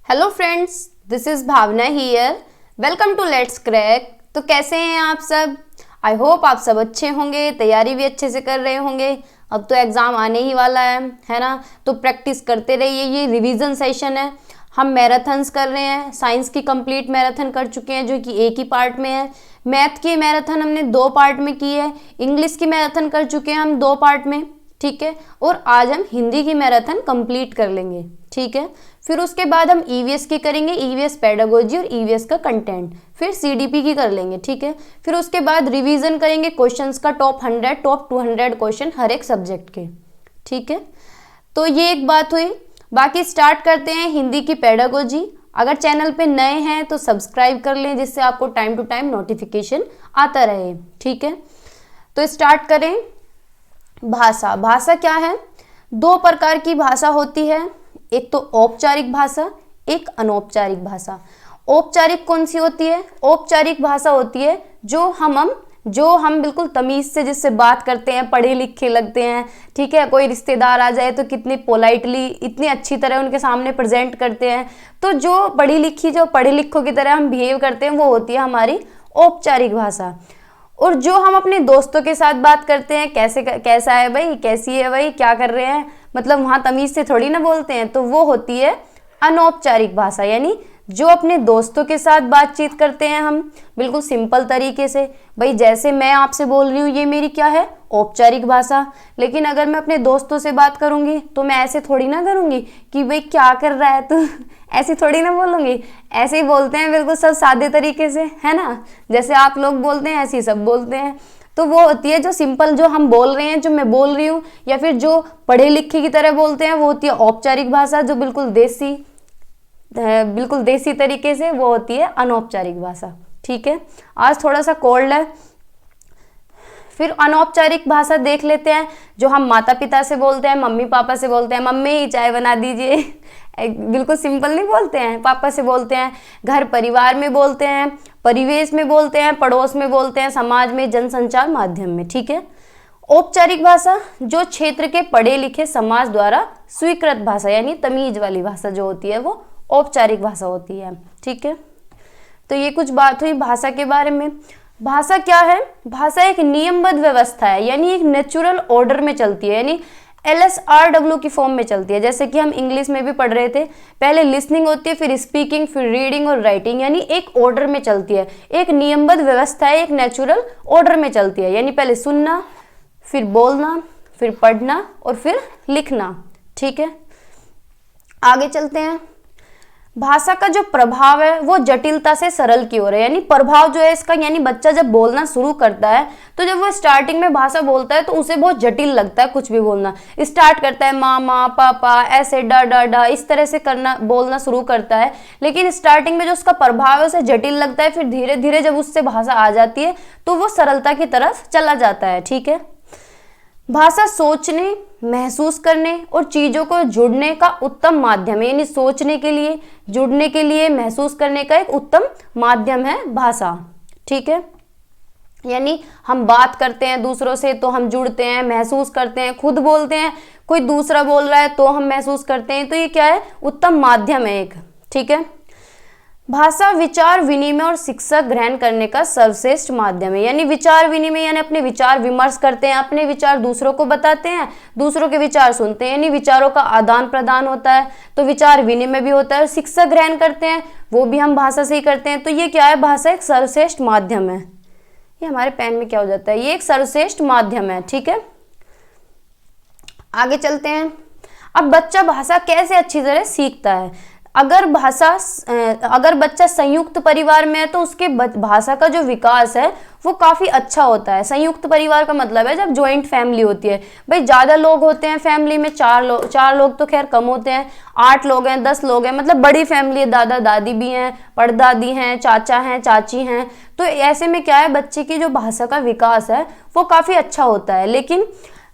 Hello friends, this is Bhavna here. Welcome to Let's Crack. तो कैसे हैं आप सब? आई होप आप सब अच्छे होंगे, तैयारी भी अच्छे से कर रहे होंगे। अब तो एग्ज़ाम आने ही वाला है ना? तो प्रैक्टिस करते रहिए। ये रिवीजन सेशन है। हम मैराथन्स कर रहे हैं। साइंस की कंप्लीट मैराथन कर चुके हैं जो कि एक ही पार्ट में है। मैथ की मैराथन हमने 2 पार्ट में की है। इंग्लिश की मैराथन कर चुके हैं हम 2 पार्ट में, ठीक है। और आज हम हिंदी की मैराथन कंप्लीट कर लेंगे, ठीक है। फिर उसके बाद हम ईवीएस की करेंगे, ईवीएस पेडागोजी और ईवीएस का कंटेंट। फिर सीडीपी की कर लेंगे, ठीक है। फिर उसके बाद रिवीजन करेंगे क्वेश्चंस का, टॉप 100 टॉप 200 क्वेश्चन हर एक सब्जेक्ट के, ठीक है। तो ये एक बात हुई। बाकी स्टार्ट करते हैं हिंदी की पेडागोजी। अगर चैनल पे नए हैं तो सब्सक्राइब कर लें, जिससे आपको टाइम टू टाइम नोटिफिकेशन आता रहे, ठीक है। तो स्टार्ट करें। भाषा। भाषा क्या है? 2 प्रकार की भाषा होती है। एक तो औपचारिक भाषा, एक अनौपचारिक भाषा। औपचारिक कौन सी होती है? औपचारिक भाषा होती है जो हम बिल्कुल तमीज से जिससे बात करते हैं, पढ़े लिखे लगते हैं, ठीक है। कोई रिश्तेदार आ जाए तो कितनी पोलाइटली, इतनी अच्छी तरह उनके सामने प्रेजेंट करते हैं। तो जो पढ़े लिखों की तरह हम बिहेव करते हैं, वो होती है हमारी औपचारिक भाषा। और जो हम अपने दोस्तों के साथ बात करते हैं, कैसा है भाई, कैसी है भाई, क्या कर रहे हैं, मतलब वहाँ तमीज़ से थोड़ी ना बोलते हैं, तो वो होती है अनौपचारिक भाषा। यानी जो अपने दोस्तों के साथ बातचीत करते हैं हम बिल्कुल सिंपल तरीके से, भाई जैसे मैं आपसे बोल रही हूँ, ये मेरी क्या है? औपचारिक भाषा। लेकिन अगर मैं अपने दोस्तों से बात करूँगी तो मैं ऐसे थोड़ी ना करूँगी कि भाई क्या कर रहा है तू ऐसे थोड़ी ना बोलूँगी। ऐसे ही बोलते हैं बिल्कुल सब सादे तरीके से, है ना? जैसे आप लोग बोलते हैं ऐसे ही सब बोलते हैं। तो वो होती है जो सिंपल, जो हम बोल रहे हैं, जो मैं बोल रही हूँ, या फिर जो पढ़े लिखे की तरह बोलते हैं, वो होती है औपचारिक भाषा। जो बिल्कुल देसी तरीके से, वो होती है अनौपचारिक भाषा, ठीक है। आज थोड़ा सा कोल्ड है। फिर अनौपचारिक भाषा देख लेते हैं, जो हम माता पिता से बोलते हैं, मम्मी पापा से बोलते हैं, मम्मी चाय बना दीजिए बिल्कुल सिंपल नहीं बोलते हैं। पापा से बोलते हैं, घर परिवार में बोलते हैं, परिवेश में बोलते हैं, पड़ोस में बोलते हैं, समाज में, जनसंचार माध्यम में, ठीक है। औपचारिक भाषा जो क्षेत्र के पढ़े लिखे समाज द्वारा स्वीकृत भाषा, यानी तमीज वाली भाषा जो होती है, वो औपचारिक भाषा होती है, ठीक है। तो ये कुछ बात हुई भाषा के बारे में। भाषा क्या है? भाषा एक नियमबद्ध व्यवस्था है, यानी एक नेचुरल ऑर्डर में चलती है, यानी LSRW की फॉर्म में चलती है। जैसे कि हम इंग्लिश में भी पढ़ रहे थे, पहले लिसनिंग होती है, फिर स्पीकिंग, फिर रीडिंग और राइटिंग, यानी एक ऑर्डर में चलती है। एक नियमबद्ध व्यवस्था है, एक नेचुरल ऑर्डर में चलती है, यानी पहले सुनना, फिर बोलना, फिर पढ़ना और फिर लिखना, ठीक है। आगे चलते हैं। भाषा का जो प्रभाव है वो जटिलता से सरल की ओर है, यानी प्रभाव जो है इसका, यानी बच्चा जब बोलना शुरू करता है तो जब वो स्टार्टिंग में भाषा बोलता है तो उसे बहुत जटिल लगता है कुछ भी बोलना। स्टार्ट करता है मामा पापा, ऐसे डा डा डा, इस तरह से करना, बोलना शुरू करता है। लेकिन स्टार्टिंग में जो उसका प्रभाव है उसे जटिल लगता है, फिर धीरे धीरे जब उससे भाषा आ जाती है तो वो सरलता की तरफ चला जाता है, ठीक है। भाषा सोचने, महसूस करने और चीज़ों को जुड़ने का उत्तम माध्यम है, यानी सोचने के लिए, जुड़ने के लिए, महसूस करने का एक उत्तम माध्यम है भाषा, ठीक है। यानी हम बात करते हैं दूसरों से तो हम जुड़ते हैं, महसूस करते हैं, खुद बोलते हैं, कोई दूसरा बोल रहा है तो हम महसूस करते हैं। तो ये क्या है? उत्तम माध्यम है एक, ठीक है। भाषा विचार विनिमय और शिक्षा ग्रहण करने का सर्वश्रेष्ठ माध्यम है, यानी विचार विनिमय, यानी अपने विचार विमर्श करते हैं, अपने विचार दूसरों को बताते हैं, दूसरों के विचार सुनते हैं, यानी विचारों का आदान प्रदान होता है, तो विचार विनिमय भी होता है। और शिक्षा ग्रहण करते हैं, वो भी हम भाषा से ही करते हैं। तो ये क्या है? भाषा एक सर्वश्रेष्ठ माध्यम है। ये हमारे पेन में क्या हो जाता है? ये एक सर्वश्रेष्ठ माध्यम है, ठीक है। आगे चलते हैं। अब बच्चा भाषा कैसे अच्छी तरह सीखता है? अगर बच्चा संयुक्त परिवार में है तो उसके भाषा का जो विकास है वो काफ़ी अच्छा होता है। संयुक्त परिवार का मतलब है जब जॉइंट फैमिली होती है। भाई ज़्यादा लोग होते हैं फैमिली में, 4 लोग तो खैर कम होते हैं, 8 लोग हैं, 10 लोग हैं, मतलब बड़ी फैमिली है, दादा दादी भी हैं, परदादी हैं, चाचा हैं, चाची हैं। तो ऐसे में क्या है, बच्चे की जो भाषा का विकास है वो काफ़ी अच्छा होता है। लेकिन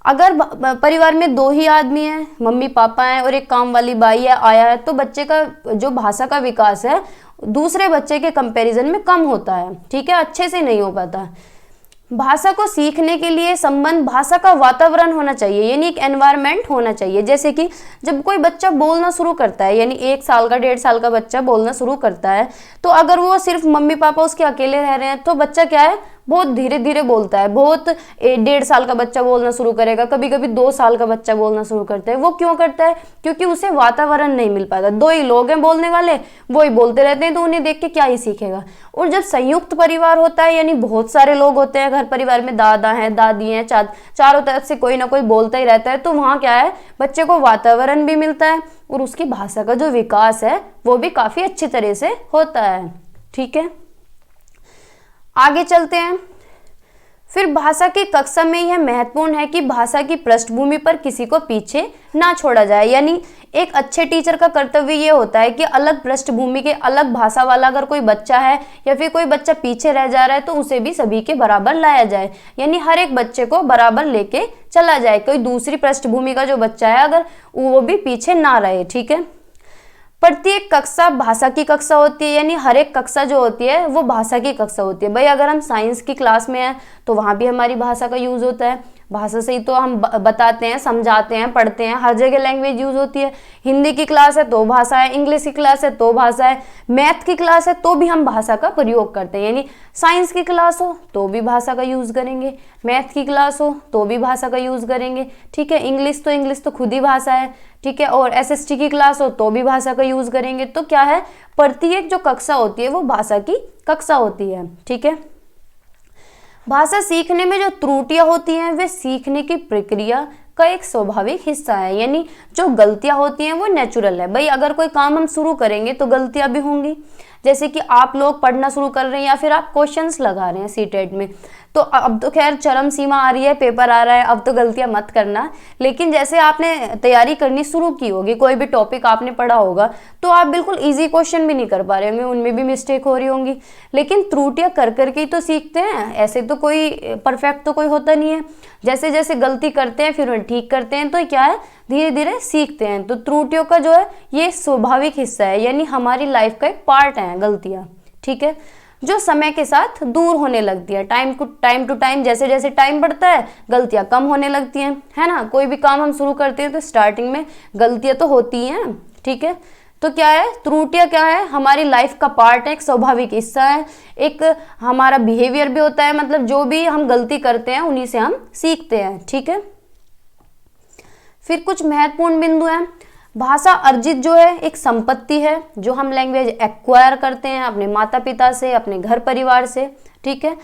अगर परिवार में 2 ही आदमी हैं, मम्मी पापा हैं और एक काम वाली बाई है, आया है, तो बच्चे का जो भाषा का विकास है दूसरे बच्चे के कंपैरिजन में कम होता है, ठीक है, अच्छे से नहीं हो पाता। भाषा को सीखने के लिए संबंध भाषा का वातावरण होना चाहिए, यानी एक एनवायरनमेंट होना चाहिए। जैसे कि जब कोई बच्चा बोलना शुरू करता है, यानी 1 साल का 1.5 साल का बच्चा बोलना शुरू करता है, तो अगर वो सिर्फ मम्मी पापा उसके अकेले रह रहे हैं तो बच्चा क्या है, बहुत धीरे धीरे बोलता है। बहुत 1.5 साल का बच्चा बोलना शुरू करेगा, कभी कभी 2 साल का बच्चा बोलना शुरू करता है। वो क्यों करता है? क्योंकि उसे वातावरण नहीं मिल पाता। 2 ही लोग हैं बोलने वाले, वो ही बोलते रहते हैं, तो उन्हें देख के क्या ही सीखेगा। और जब संयुक्त परिवार होता है, यानी बहुत सारे लोग होते हैं घर परिवार में, दादा हैं, दादी हैं, चारों तरफ से कोई ना कोई बोलता ही रहता है, तो वहाँ क्या है, बच्चे को वातावरण भी मिलता है और उसकी भाषा का जो विकास है वो भी काफी अच्छी तरह से होता है। ठीक है, आगे चलते हैं। फिर भाषा की कक्षा में यह महत्वपूर्ण है कि भाषा की पृष्ठभूमि पर किसी को पीछे ना छोड़ा जाए, यानी एक अच्छे टीचर का कर्तव्य ये होता है कि अलग पृष्ठभूमि के, अलग भाषा वाला अगर कोई बच्चा है या फिर कोई बच्चा पीछे रह जा रहा है तो उसे भी सभी के बराबर लाया जाए, यानी हर एक बच्चे को बराबर लेके चला जाए। कोई दूसरी पृष्ठभूमि का जो बच्चा है अगर वो भी पीछे ना रहे। ठीक है, प्रत्येक कक्षा भाषा की कक्षा होती है, यानी हर एक कक्षा जो होती है वो भाषा की कक्षा होती है। भाई अगर हम साइंस की क्लास में हैं तो वहाँ भी हमारी भाषा का यूज़ होता है। भाषा से ही तो हम बताते हैं, समझाते हैं, पढ़ते हैं, हर जगह लैंग्वेज यूज़ होती है। हिंदी की क्लास है तो भाषा है, इंग्लिश की क्लास है तो भाषा है, मैथ की क्लास है तो भी हम भाषा का प्रयोग करते हैं। यानी साइंस की क्लास हो तो भी भाषा का यूज़ करेंगे, मैथ की क्लास हो तो भी भाषा का यूज़ करेंगे। ठीक है, इंग्लिश तो खुद ही भाषा है। ठीक है, और SST की क्लास हो तो भी भाषा का यूज़ करेंगे। तो क्या है, प्रत्येक जो कक्षा होती है वो भाषा की कक्षा होती है। ठीक है, भाषा सीखने में जो त्रुटियां होती हैं वे सीखने की प्रक्रिया का एक स्वाभाविक हिस्सा है, यानी जो गलतियां होती हैं वो नेचुरल है। भाई अगर कोई काम हम शुरू करेंगे तो गलतियां भी होंगी। जैसे कि आप लोग पढ़ना शुरू कर रहे हैं या फिर आप क्वेश्चंस लगा रहे हैं सीटेट में, तो अब तो खैर चरम सीमा आ रही है, पेपर आ रहा है, अब तो गलतियां मत करना। लेकिन जैसे आपने तैयारी करनी शुरू की होगी, कोई भी टॉपिक आपने पढ़ा होगा, तो आप बिल्कुल इजी क्वेश्चन भी नहीं कर पा रहे होंगे, उनमें भी मिस्टेक हो रही होंगी। लेकिन त्रुटियां कर करके ही तो सीखते हैं, ऐसे तो कोई परफेक्ट तो कोई होता नहीं है। जैसे जैसे गलती करते हैं फिर उन्हें ठीक करते हैं, तो क्या है, धीरे धीरे सीखते हैं। तो त्रुटियों का जो है ये स्वाभाविक हिस्सा है, यानी हमारी लाइफ का एक पार्ट है गलतियां। ठीक है, जो समय के साथ दूर होने लगती है, टाइम टू टाइम, जैसे जैसे टाइम बढ़ता है गलतियां कम होने लगती हैं, है ना। कोई भी काम हम शुरू करते हैं तो स्टार्टिंग में गलतियां तो होती हैं। ठीक है, तो क्या है, त्रुटियां क्या है, हमारी लाइफ का पार्ट है, एक स्वाभाविक हिस्सा है, एक हमारा बिहेवियर भी होता है। मतलब जो भी हम गलती करते हैं उन्हीं से हम सीखते हैं। ठीक है, फिर कुछ महत्वपूर्ण बिंदु हैं। भाषा अर्जित जो है एक संपत्ति है, जो हम लैंग्वेज एक्वायर करते हैं अपने माता पिता से, अपने घर परिवार से। ठीक है,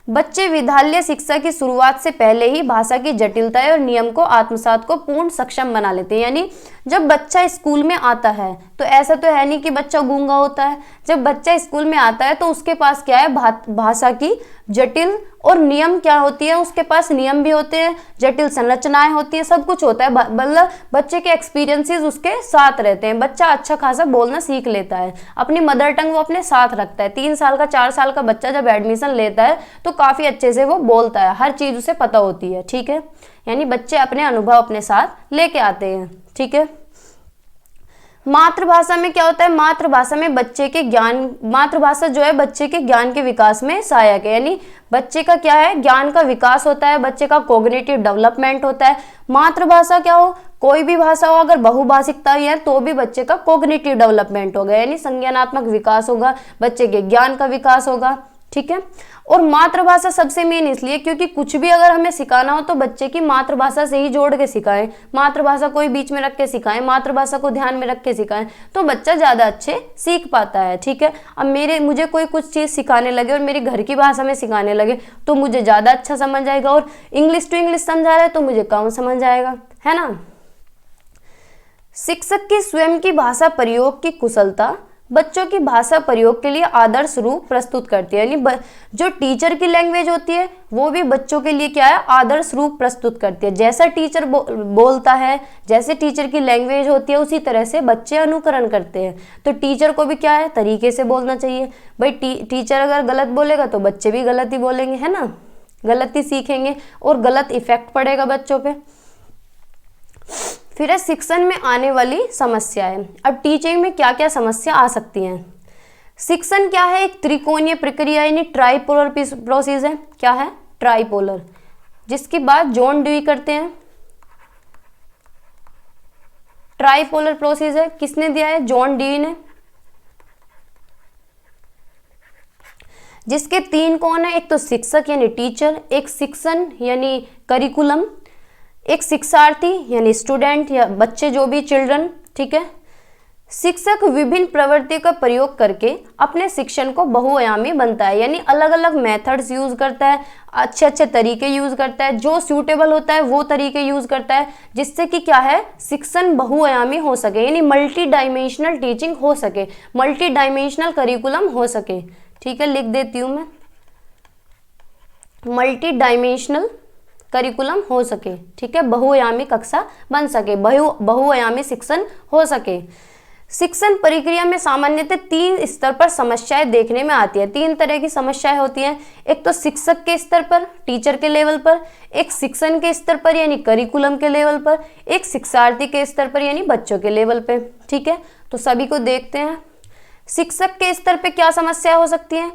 बच्चे विद्यालय शिक्षा की शुरुआत से पहले ही भाषा की जटिलता और नियम को आत्मसात को पूर्ण सक्षम बना लेते हैं। यानी जब बच्चा स्कूल में आता है तो ऐसा तो है नहीं कि बच्चा गूंगा होता है। जब बच्चा स्कूल में आता है तो उसके पास क्या है, भाषा की जटिल और नियम क्या होती है, उसके पास नियम भी होते हैं, जटिल संरचनाएं होती हैं, सब कुछ होता है। मतलब बच्चे के एक्सपीरियंसेस उसके साथ रहते हैं। बच्चा अच्छा खासा बोलना सीख लेता है, अपनी मदर टंग वो अपने साथ रखता है। 3 साल का 4 साल का बच्चा जब एडमिशन लेता है तो काफी अच्छे से वो बोलता है, हर चीज उसे पता होती है। ठीक है, यानी बच्चे अपने अनुभव अपने साथ लेके आते हैं। ठीक है, मातृभाषा में क्या होता है, मातृभाषा में बच्चे के ज्ञान, मातृभाषा जो है बच्चे के ज्ञान के विकास में सहायक है। यानी बच्चे का क्या है, ज्ञान का विकास होता है, बच्चे का कॉग्निटिव डेवलपमेंट होता है। मातृभाषा क्या हो, कोई भी भाषा हो, अगर बहुभाषिकता है तो भी बच्चे का कॉग्निटिव डेवलपमेंट होगा, यानी संज्ञानात्मक विकास होगा, बच्चे के ज्ञान का विकास होगा। ठीक है, और मातृभाषा सबसे मेन इसलिए क्योंकि कुछ भी अगर हमें सिखाना हो तो बच्चे की मातृभाषा से ही जोड़ के सिखाएं, मातृभाषा को बीच में रख के सिखाएं, मातृभाषा को ध्यान में रख के सिखाएं, तो बच्चा ज्यादा अच्छे सीख पाता है। ठीक है, अब मुझे कोई कुछ चीज सिखाने लगे और मेरी घर की भाषा में सिखाने लगे तो मुझे ज्यादा अच्छा समझ आएगा, और इंग्लिश टू इंग्लिश समझा रहा है तो मुझे कम समझ आएगा, है ना। शिक्षक की स्वयं की भाषा प्रयोग की कुशलता बच्चों की भाषा प्रयोग के लिए आदर्श रूप प्रस्तुत करती है। यानी जो टीचर की लैंग्वेज होती है वो भी बच्चों के लिए क्या है, आदर्श रूप प्रस्तुत करती है। जैसा टीचर बोलता है, जैसे टीचर की लैंग्वेज होती है उसी तरह से बच्चे अनुकरण करते हैं। तो टीचर को भी क्या है, तरीके से बोलना चाहिए। भाई टीचर अगर गलत बोलेगा तो बच्चे भी गलत ही बोलेंगे, है ना, गलत ही सीखेंगे और गलत इफेक्ट पड़ेगा बच्चों पे। फिर है शिक्षण में आने वाली समस्याएं। अब टीचिंग में क्या क्या समस्या आ सकती हैं। शिक्षण क्या है, एक त्रिकोणीय प्रक्रिया यानी ट्राइपोलर प्रोसेस है। क्या है, ट्राइपोलर, जिसकी बात जॉन ड्यूई करते हैं। ट्राइपोलर प्रोसीजर किसने दिया है? जॉन ड्यूई ने। जिसके 3 कौन है? एक तो शिक्षक यानी टीचर, एक शिक्षण यानी करिकुलम, एक शिक्षार्थी यानी स्टूडेंट या बच्चे जो भी चिल्ड्रन, ठीक है। शिक्षक विभिन्न प्रवृत्ति का प्रयोग करके अपने शिक्षण को बहुआयामी बनता है, यानी अलग अलग मेथड्स यूज करता है, अच्छे अच्छे तरीके यूज करता है, जो सूटेबल होता है वो तरीके यूज करता है, जिससे कि क्या है, शिक्षण बहुआयामी हो सके, यानी मल्टी डायमेंशनल टीचिंग हो सके, मल्टी डायमेंशनल करिकुलम हो सके। ठीक है, लिख देती हूं मैं, मल्टी डायमेंशनल करिकुलम हो सके। ठीक है, बहुआयामी कक्षा बन सके, बहुआयामी शिक्षण हो सके। शिक्षण प्रक्रिया में सामान्यतः 3 स्तर पर समस्याएं देखने में आती है। 3 तरह की समस्याएं होती हैं। एक तो शिक्षक के स्तर पर, टीचर के लेवल पर, एक शिक्षण के स्तर पर यानी करिकुलम के लेवल पर, एक शिक्षार्थी के स्तर पर यानी बच्चों के लेवल पे। ठीक है, तो सभी को देखते हैं। शिक्षक के स्तर पे क्या समस्या हो सकती है?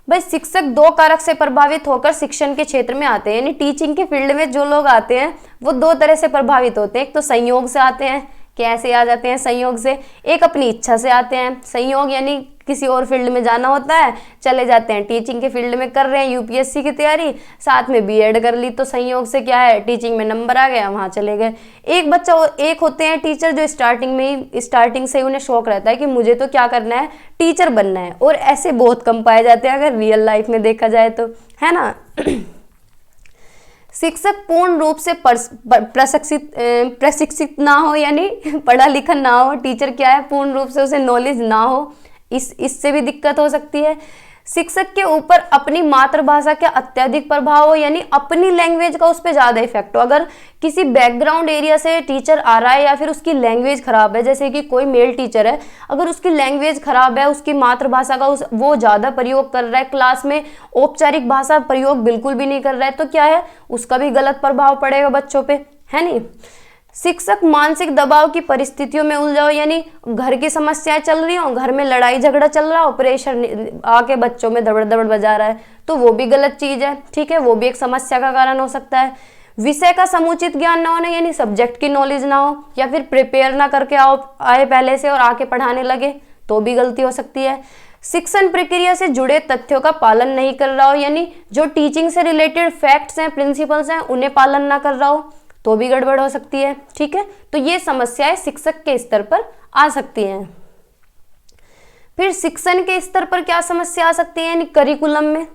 भाई शिक्षक 2 कारक से प्रभावित होकर शिक्षण के क्षेत्र में आते हैं, यानी टीचिंग के फील्ड में जो लोग आते हैं वो 2 तरह से प्रभावित होते हैं। एक तो संयोग से आते हैं, कैसे आ जाते हैं संयोग से? एक अपनी इच्छा से आते हैं। संयोग यानी किसी और फील्ड में जाना होता है, चले जाते हैं, टीचिंग के फील्ड में कर रहे हैं, यूपीएससी की तैयारी, साथ में बीएड कर ली, तो संयोग से क्या है, टीचिंग में नंबर आ गया, वहां चले गए। एक होते हैं टीचर जो स्टार्टिंग से उन्हें शौक रहता है कि मुझे तो क्या करना है, टीचर बनना है, और ऐसे बहुत कम पाए जाते हैं अगर रियल लाइफ में देखा जाए तो, है ना। शिक्षक पूर्ण रूप से प्रशिक्षित ना हो, यानी पढ़ा लिखा ना हो, टीचर क्या है, पूर्ण रूप से उसे नॉलेज ना हो, इससे भी दिक्कत हो सकती है। शिक्षक के ऊपर अपनी मातृभाषा का अत्यधिक प्रभाव हो, यानी अपनी लैंग्वेज का उस पर ज़्यादा इफेक्ट हो। अगर किसी बैकग्राउंड एरिया से टीचर आ रहा है या फिर उसकी लैंग्वेज खराब है, जैसे कि कोई मेल टीचर है, अगर उसकी लैंग्वेज खराब है, उसकी मातृभाषा का वो ज़्यादा प्रयोग कर रहा है, क्लास में औपचारिक भाषा प्रयोग बिल्कुल भी नहीं कर रहा है, तो क्या है, उसका भी गलत प्रभाव पड़ेगा बच्चों पे, है नहीं। शिक्षक मानसिक दबाव की परिस्थितियों में उलझा हो, यानी घर की समस्याएं चल रही हो, घर में लड़ाई झगड़ा चल रहा हो, प्रेशर आके बच्चों में दबड़ दबड़ बजा रहा है, तो वो भी गलत चीज है। ठीक है, वो भी एक समस्या का कारण हो सकता है। विषय का समुचित ज्ञान ना होना, यानी सब्जेक्ट की नॉलेज ना हो, या फिर प्रिपेयर ना करके आए पहले से और आके पढ़ाने लगे, तो भी गलती हो सकती है। शिक्षण प्रक्रिया से जुड़े तथ्यों का पालन नहीं कर रहा हो, यानी जो टीचिंग से रिलेटेड फैक्ट्स हैं, प्रिंसिपल्स हैं, उन्हें पालन ना कर रहा हो, तो भी गड़बड़ हो सकती है। ठीक है, तो ये समस्याएं शिक्षक के स्तर पर आ सकती हैं। फिर शिक्षण के स्तर पर क्या समस्या आ सकती है, यानी करिकुलम में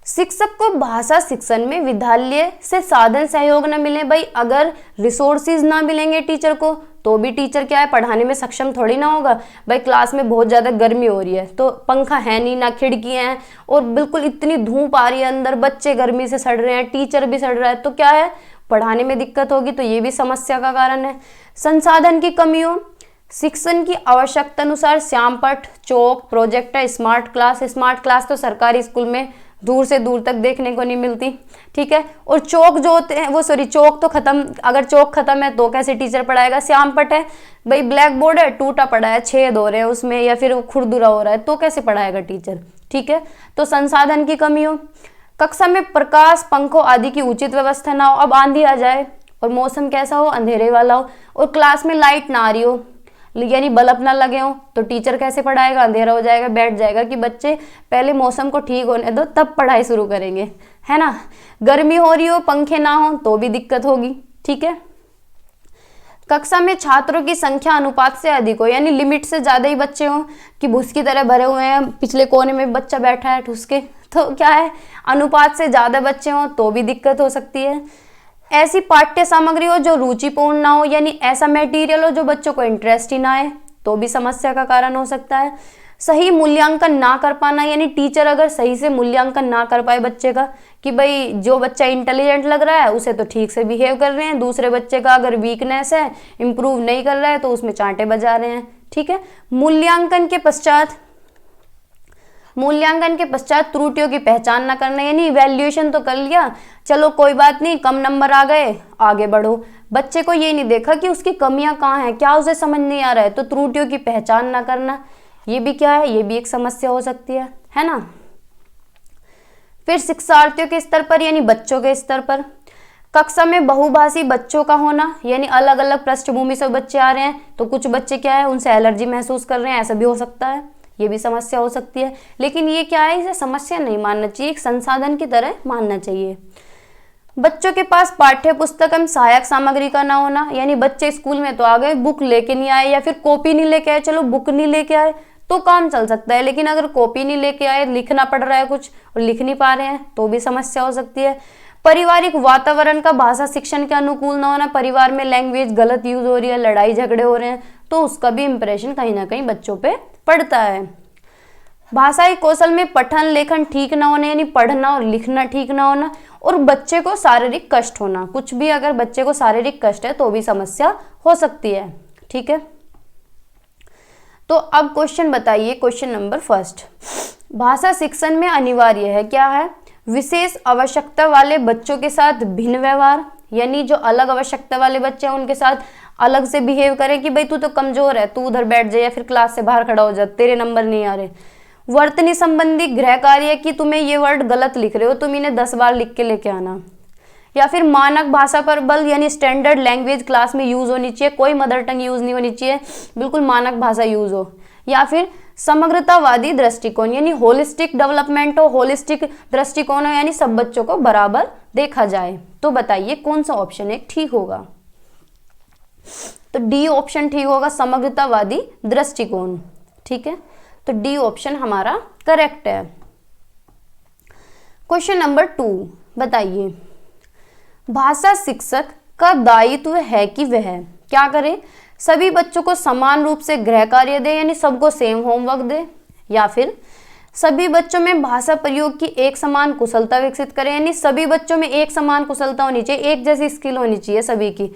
शिक्षक को भाषा शिक्षण में विद्यालय से साधन सहयोग न मिले। भाई अगर रिसोर्सेज ना मिलेंगे टीचर को, तो भी टीचर क्या है, पढ़ाने में सक्षम थोड़ी ना होगा। भाई क्लास में बहुत ज़्यादा गर्मी हो रही है, तो पंखा है नहीं, ना खिड़कियाँ हैं, और बिल्कुल इतनी धूप आ रही है अंदर, बच्चे गर्मी से सड़ रहे हैं, टीचर भी सड़ रहा है, तो क्या है, पढ़ाने में दिक्कत होगी, तो ये भी समस्या का कारण है। संसाधन की कमी हो, शिक्षण की आवश्यकता अनुसार श्यामपट्ट, चौक, प्रोजेक्टर, स्मार्ट क्लास तो सरकारी स्कूल में दूर से दूर तक देखने को नहीं मिलती। ठीक है, और चौक जो होते हैं चौक तो खत्म, अगर चौक खत्म है तो कैसे टीचर पढ़ाएगा। श्यामपट्ट है, भाई ब्लैक बोर्ड है, टूटा पड़ा है, छेद हो रहे हैं उसमें, या फिर खुरदुरा हो रहा है, तो कैसे पढ़ाएगा टीचर। ठीक है, तो संसाधन की कमी हो, कक्षा में प्रकाश, पंखों आदि की उचित व्यवस्था ना हो, अब आंधी आ जाए और मौसम कैसा हो, अंधेरे वाला हो, और क्लास में लाइट ना आ रही हो, यानी बल्ब ना लगे हो, तो टीचर कैसे पढ़ाएगा, अंधेरा हो जाएगा, बैठ जाएगा कि बच्चे पहले मौसम को ठीक होने दो तब पढ़ाई शुरू करेंगे, है ना। गर्मी हो रही हो, पंखे ना हो, तो भी दिक्कत होगी। ठीक है, कक्षा में छात्रों की संख्या अनुपात से अधिक हो, यानी लिमिट से ज्यादा ही बच्चे हों, कि भूस की तरह भरे हुए हैं, पिछले कोने में बच्चा बैठा है ठूस के, तो क्या है, अनुपात से ज्यादा बच्चे हों, तो भी दिक्कत हो सकती है। ऐसी पाठ्य सामग्री हो जो रुचिपूर्ण ना हो, यानी ऐसा मटेरियल हो जो बच्चों को इंटरेस्ट ही ना आए, तो भी समस्या का कारण हो सकता है। सही मूल्यांकन ना कर पाना, यानी टीचर अगर सही से मूल्यांकन ना कर पाए बच्चे का, कि भाई जो बच्चा इंटेलिजेंट लग रहा है उसे तो ठीक से बिहेव कर रहे हैं, दूसरे बच्चे का अगर वीकनेस है, इंप्रूव नहीं कर रहा है, तो उसमें चांटे बजा रहे हैं। ठीक है, मूल्यांकन के पश्चात त्रुटियों की पहचान न करना, यानी इवैल्यूएशन तो कर लिया, चलो कोई बात नहीं, कम नंबर आ गए, आगे बढ़ो, बच्चे को ये नहीं देखा कि उसकी कमियां कहाँ हैं, क्या उसे समझ नहीं आ रहा है, तो त्रुटियों की पहचान न करना, ये भी क्या है, ये भी एक समस्या हो सकती है ना। फिर शिक्षार्थियों के स्तर पर यानी बच्चों के स्तर पर। कक्षा में बहुभाषी बच्चों का होना, यानी अलग अलग पृष्ठभूमि से बच्चे आ रहे हैं, तो कुछ बच्चे क्या है उनसे एलर्जी महसूस कर रहे हैं, ऐसा भी हो सकता है, ये भी समस्या हो सकती है। लेकिन ये क्या है, इसे समस्या नहीं मानना चाहिए, एक संसाधन की तरह मानना चाहिए। बच्चों के पास पाठ्य पुस्तक एवं सहायक सामग्री का ना होना, यानी बच्चे स्कूल में तो आ गए, बुक लेके नहीं आए या फिर कॉपी नहीं लेके आए, चलो बुक नहीं लेके आए तो काम चल सकता है, लेकिन अगर कॉपी नहीं लेके आए, लिखना पड़ रहा है कुछ और लिख नहीं पा रहे हैं तो भी समस्या हो सकती है। पारिवारिक वातावरण का भाषा शिक्षण के अनुकूल ना होना, परिवार में लैंग्वेज गलत यूज हो रही है, लड़ाई झगड़े हो रहे हैं, तो उसका भी इंप्रेशन कहीं ना कहीं बच्चों पे पड़ता है। भाषाई कौशल में पठन लेखन ठीक ना होना, यानी पढ़ना और लिखना ठीक ना होना, और बच्चे को शारीरिक कष्ट होना, कुछ भी अगर बच्चे को शारीरिक कष्ट है तो भी समस्या हो सकती है। ठीक है, तो अब क्वेश्चन बताइए, क्वेश्चन नंबर फर्स्ट, भाषा शिक्षण में अनिवार्य है क्या है, विशेष आवश्यकता वाले बच्चों के साथ भिन्न व्यवहार, यानी जो अलग आवश्यकता वाले बच्चे हैं उनके साथ अलग से बिहेव करें कि भाई तू तो कमजोर है, तू उधर बैठ जा या फिर क्लास से बाहर खड़ा हो जा, तेरे नंबर नहीं आ रहे। वर्तनी संबंधी गृह कार्य कि तुम्हें ये वर्ड गलत लिख रहे हो, तुम इन्हें 10 बार लिख के लेके आना। या फिर मानक भाषा पर बल, यानी स्टैंडर्ड लैंग्वेज क्लास में यूज होनी चाहिए, कोई मदर टंग यूज नहीं होनी चाहिए, बिल्कुल मानक भाषा यूज हो। या फिर समग्रतावादी दृष्टिकोण, यानी होलिस्टिक डेवलपमेंट हो, होलिस्टिक दृष्टिकोण हो, यानी सब बच्चों को बराबर देखा जाए। तो बताइए कौन सा ऑप्शन एक ठीक होगा, तो डी ऑप्शन ठीक होगा, समग्रतावादी दृष्टिकोण। ठीक है, तो डी ऑप्शन हमारा करेक्ट है। क्वेश्चन नंबर 2 बताइए, भाषा शिक्षक का दायित्व है कि वह क्या करे, सभी बच्चों को समान रूप से गृह कार्य दे, यानी सबको सेम होमवर्क दे, या फिर सभी बच्चों में भाषा प्रयोग की एक समान कुशलता विकसित करें, यानी सभी बच्चों में एक समान कुशलता होनी चाहिए, एक जैसी स्किल होनी चाहिए सभी की,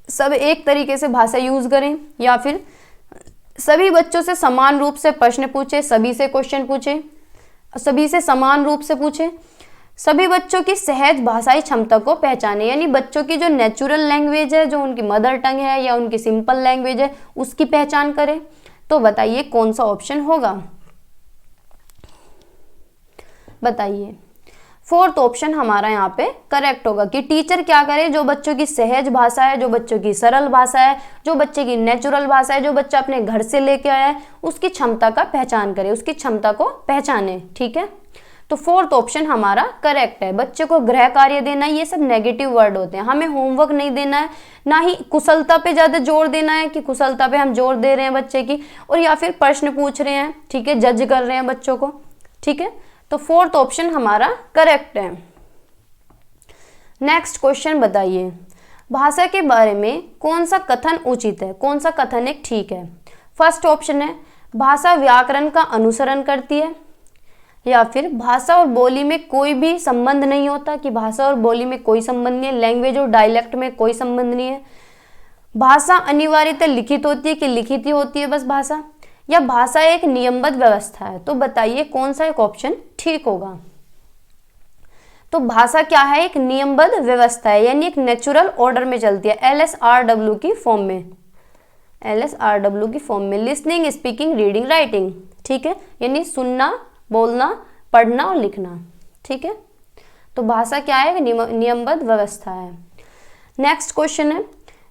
सब एक तरीके से भाषा यूज करें। या फिर सभी बच्चों से समान रूप से प्रश्न पूछे, सभी से क्वेश्चन पूछे, सभी से समान रूप से पूछे, सभी बच्चों की सहज भाषाई क्षमता को पहचाने, यानी बच्चों की जो नेचुरल लैंग्वेज है, जो उनकी मदर टंग है या उनकी सिंपल लैंग्वेज है, उसकी पहचान करें। तो बताइए कौन सा ऑप्शन होगा, बताइए। फोर्थ ऑप्शन हमारा यहाँ पे करेक्ट होगा कि टीचर क्या करे, जो बच्चों की सहज भाषा है, जो बच्चों की सरल भाषा है, जो बच्चे की नेचुरल भाषा है, जो बच्चा अपने घर से लेके आया है, उसकी क्षमता का पहचान करे, उसकी क्षमता को पहचाने। ठीक है, तो फोर्थ ऑप्शन हमारा करेक्ट है। बच्चे को गृह कार्य देना, ये सब नेगेटिव वर्ड होते हैं, हमें होमवर्क नहीं देना है, ना ही कुशलता पे ज्यादा जोर देना है कि कुशलता पे हम जोर दे रहे हैं बच्चे की, और या फिर प्रश्न पूछ रहे हैं, ठीक है, जज कर रहे हैं बच्चों को। ठीक है, तो फोर्थ ऑप्शन हमारा करेक्ट है। नेक्स्ट क्वेश्चन बताइए, भाषा के बारे में कौन सा कथन उचित है, कौन सा कथन एक ठीक है। फर्स्ट ऑप्शन है भाषा व्याकरण का अनुसरण करती है, या फिर भाषा और बोली में कोई भी संबंध नहीं होता, कि भाषा और बोली में कोई संबंध नहीं है, लैंग्वेज और डायलेक्ट में कोई संबंध नहीं है, भाषा अनिवार्यतः लिखित होती है कि लिखित ही होती है बस भाषा, या भाषा एक नियमबद्ध व्यवस्था है। तो बताइए कौन सा एक ऑप्शन ठीक होगा। तो भाषा क्या है, एक नियमबद्ध व्यवस्था है, यानी एक नेचुरल ऑर्डर में चलती है, LSRW की फॉर्म में, LSRW की फॉर्म में, लिसनिंग, स्पीकिंग, रीडिंग, राइटिंग। ठीक है, यानी सुनना, बोलना, पढ़ना और लिखना। ठीक है, तो भाषा क्या है, नियमबद्ध व्यवस्था है। नेक्स्ट क्वेश्चन है,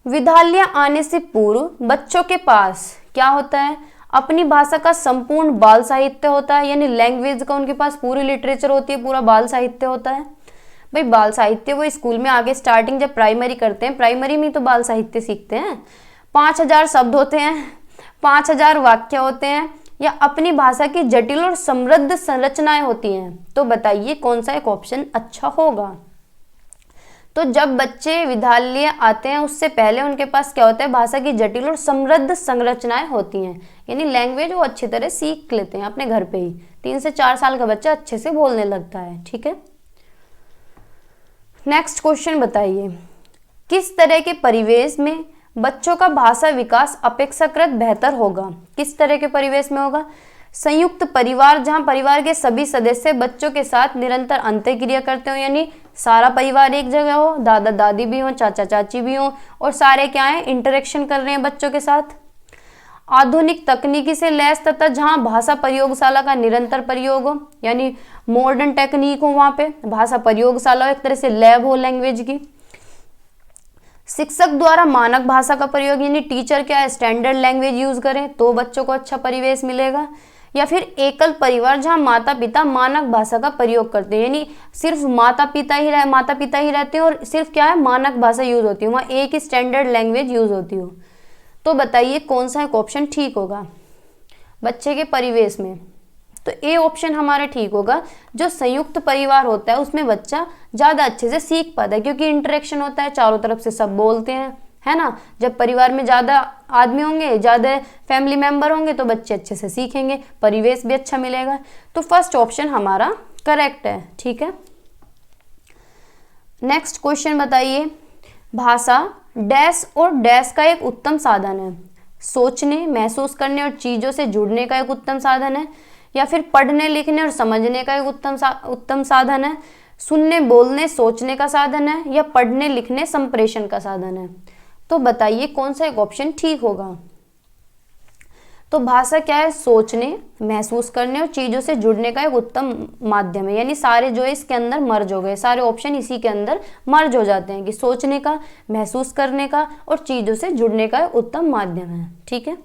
विद्यालय आने से पूर्व बच्चों के पास क्या होता है, अपनी भाषा का संपूर्ण बाल साहित्य होता है, यानी लैंग्वेज का उनके पास पूरी लिटरेचर होती है, पूरा बाल साहित्य होता है। भाई बाल साहित्य वो स्कूल में आगे स्टार्टिंग जब प्राइमरी करते हैं, प्राइमरी में तो बाल साहित्य सीखते हैं, 5000 शब्द होते हैं, 5000 वाक्य होते हैं, या अपनी भाषा की जटिल और समृद्ध संरचनाएं होती हैं। तो बताइए कौन सा एक ऑप्शन अच्छा होगा। तो जब बच्चे विद्यालय आते हैं उससे पहले उनके पास क्या होता है, भाषा की जटिल और समृद्ध संरचनाएं होती हैं, यानी लैंग्वेज वो अच्छी तरह सीख लेते हैं अपने घर पे ही, 3 से 4 साल का बच्चा अच्छे से बोलने लगता है। ठीक है, नेक्स्ट क्वेश्चन बताइए, किस तरह के परिवेश में बच्चों का भाषा विकास अपेक्षाकृत बेहतर होगा। किस तरह के परिवेश में होगा, संयुक्त परिवार, जहां परिवार के सभी सदस्य बच्चों के साथ निरंतर अंतःक्रिया करते हो, यानी सारा परिवार एक जगह हो, दादा दादी भी हो, चाचा चाची भी हो, और सारे क्या है, इंटरेक्शन कर रहे हैं बच्चों के साथ। आधुनिक तकनीकी से लैस तथा जहाँ भाषा प्रयोगशाला का निरंतर प्रयोग हो, यानी मॉडर्न टेक्निक हो, वहाँ पे भाषा प्रयोगशाला हो, एक तरह से लैब हो लैंग्वेज की। शिक्षक द्वारा मानक भाषा का प्रयोग, यानी टीचर क्या है स्टैंडर्ड लैंग्वेज यूज करें तो बच्चों को अच्छा परिवेश मिलेगा। या फिर एकल परिवार जहाँ माता पिता मानक भाषा का प्रयोग करते हैं, यानी सिर्फ माता पिता ही रहते हैं और सिर्फ क्या है मानक भाषा यूज होती है, वहाँ एक ही स्टैंडर्ड लैंग्वेज यूज होती हो। तो बताइए कौन सा एक ऑप्शन ठीक होगा बच्चे के परिवेश में। तो ए ऑप्शन हमारा ठीक होगा। जो संयुक्त परिवार होता है उसमें बच्चा ज़्यादा अच्छे से सीख पाता है, क्योंकि इंटरेक्शन होता है, चारों तरफ से सब बोलते हैं, है ना। जब परिवार में ज़्यादा आदमी होंगे, ज़्यादा फैमिली मेंबर होंगे तो बच्चे अच्छे से सीखेंगे, परिवेश भी अच्छा मिलेगा। तो फर्स्ट ऑप्शन हमारा करेक्ट है, ठीक है। नेक्स्ट क्वेश्चन बताइए, भाषा डैश और डैश का एक उत्तम साधन है। सोचने, महसूस करने और चीज़ों से जुड़ने का एक उत्तम साधन है, या फिर पढ़ने लिखने और समझने का एक उत्तम साधन है, सुनने बोलने सोचने का साधन है, या पढ़ने लिखने संप्रेषण का साधन है। तो बताइए कौन सा एक ऑप्शन ठीक होगा। तो भाषा क्या है, सोचने, महसूस करने और चीज़ों से जुड़ने का एक उत्तम माध्यम है, यानी सारे जो है इसके अंदर मर्ज हो गए, सारे ऑप्शन इसी के अंदर मर्ज हो जाते हैं कि सोचने का, महसूस करने का और चीज़ों से जुड़ने का एक उत्तम माध्यम है, ठीक है।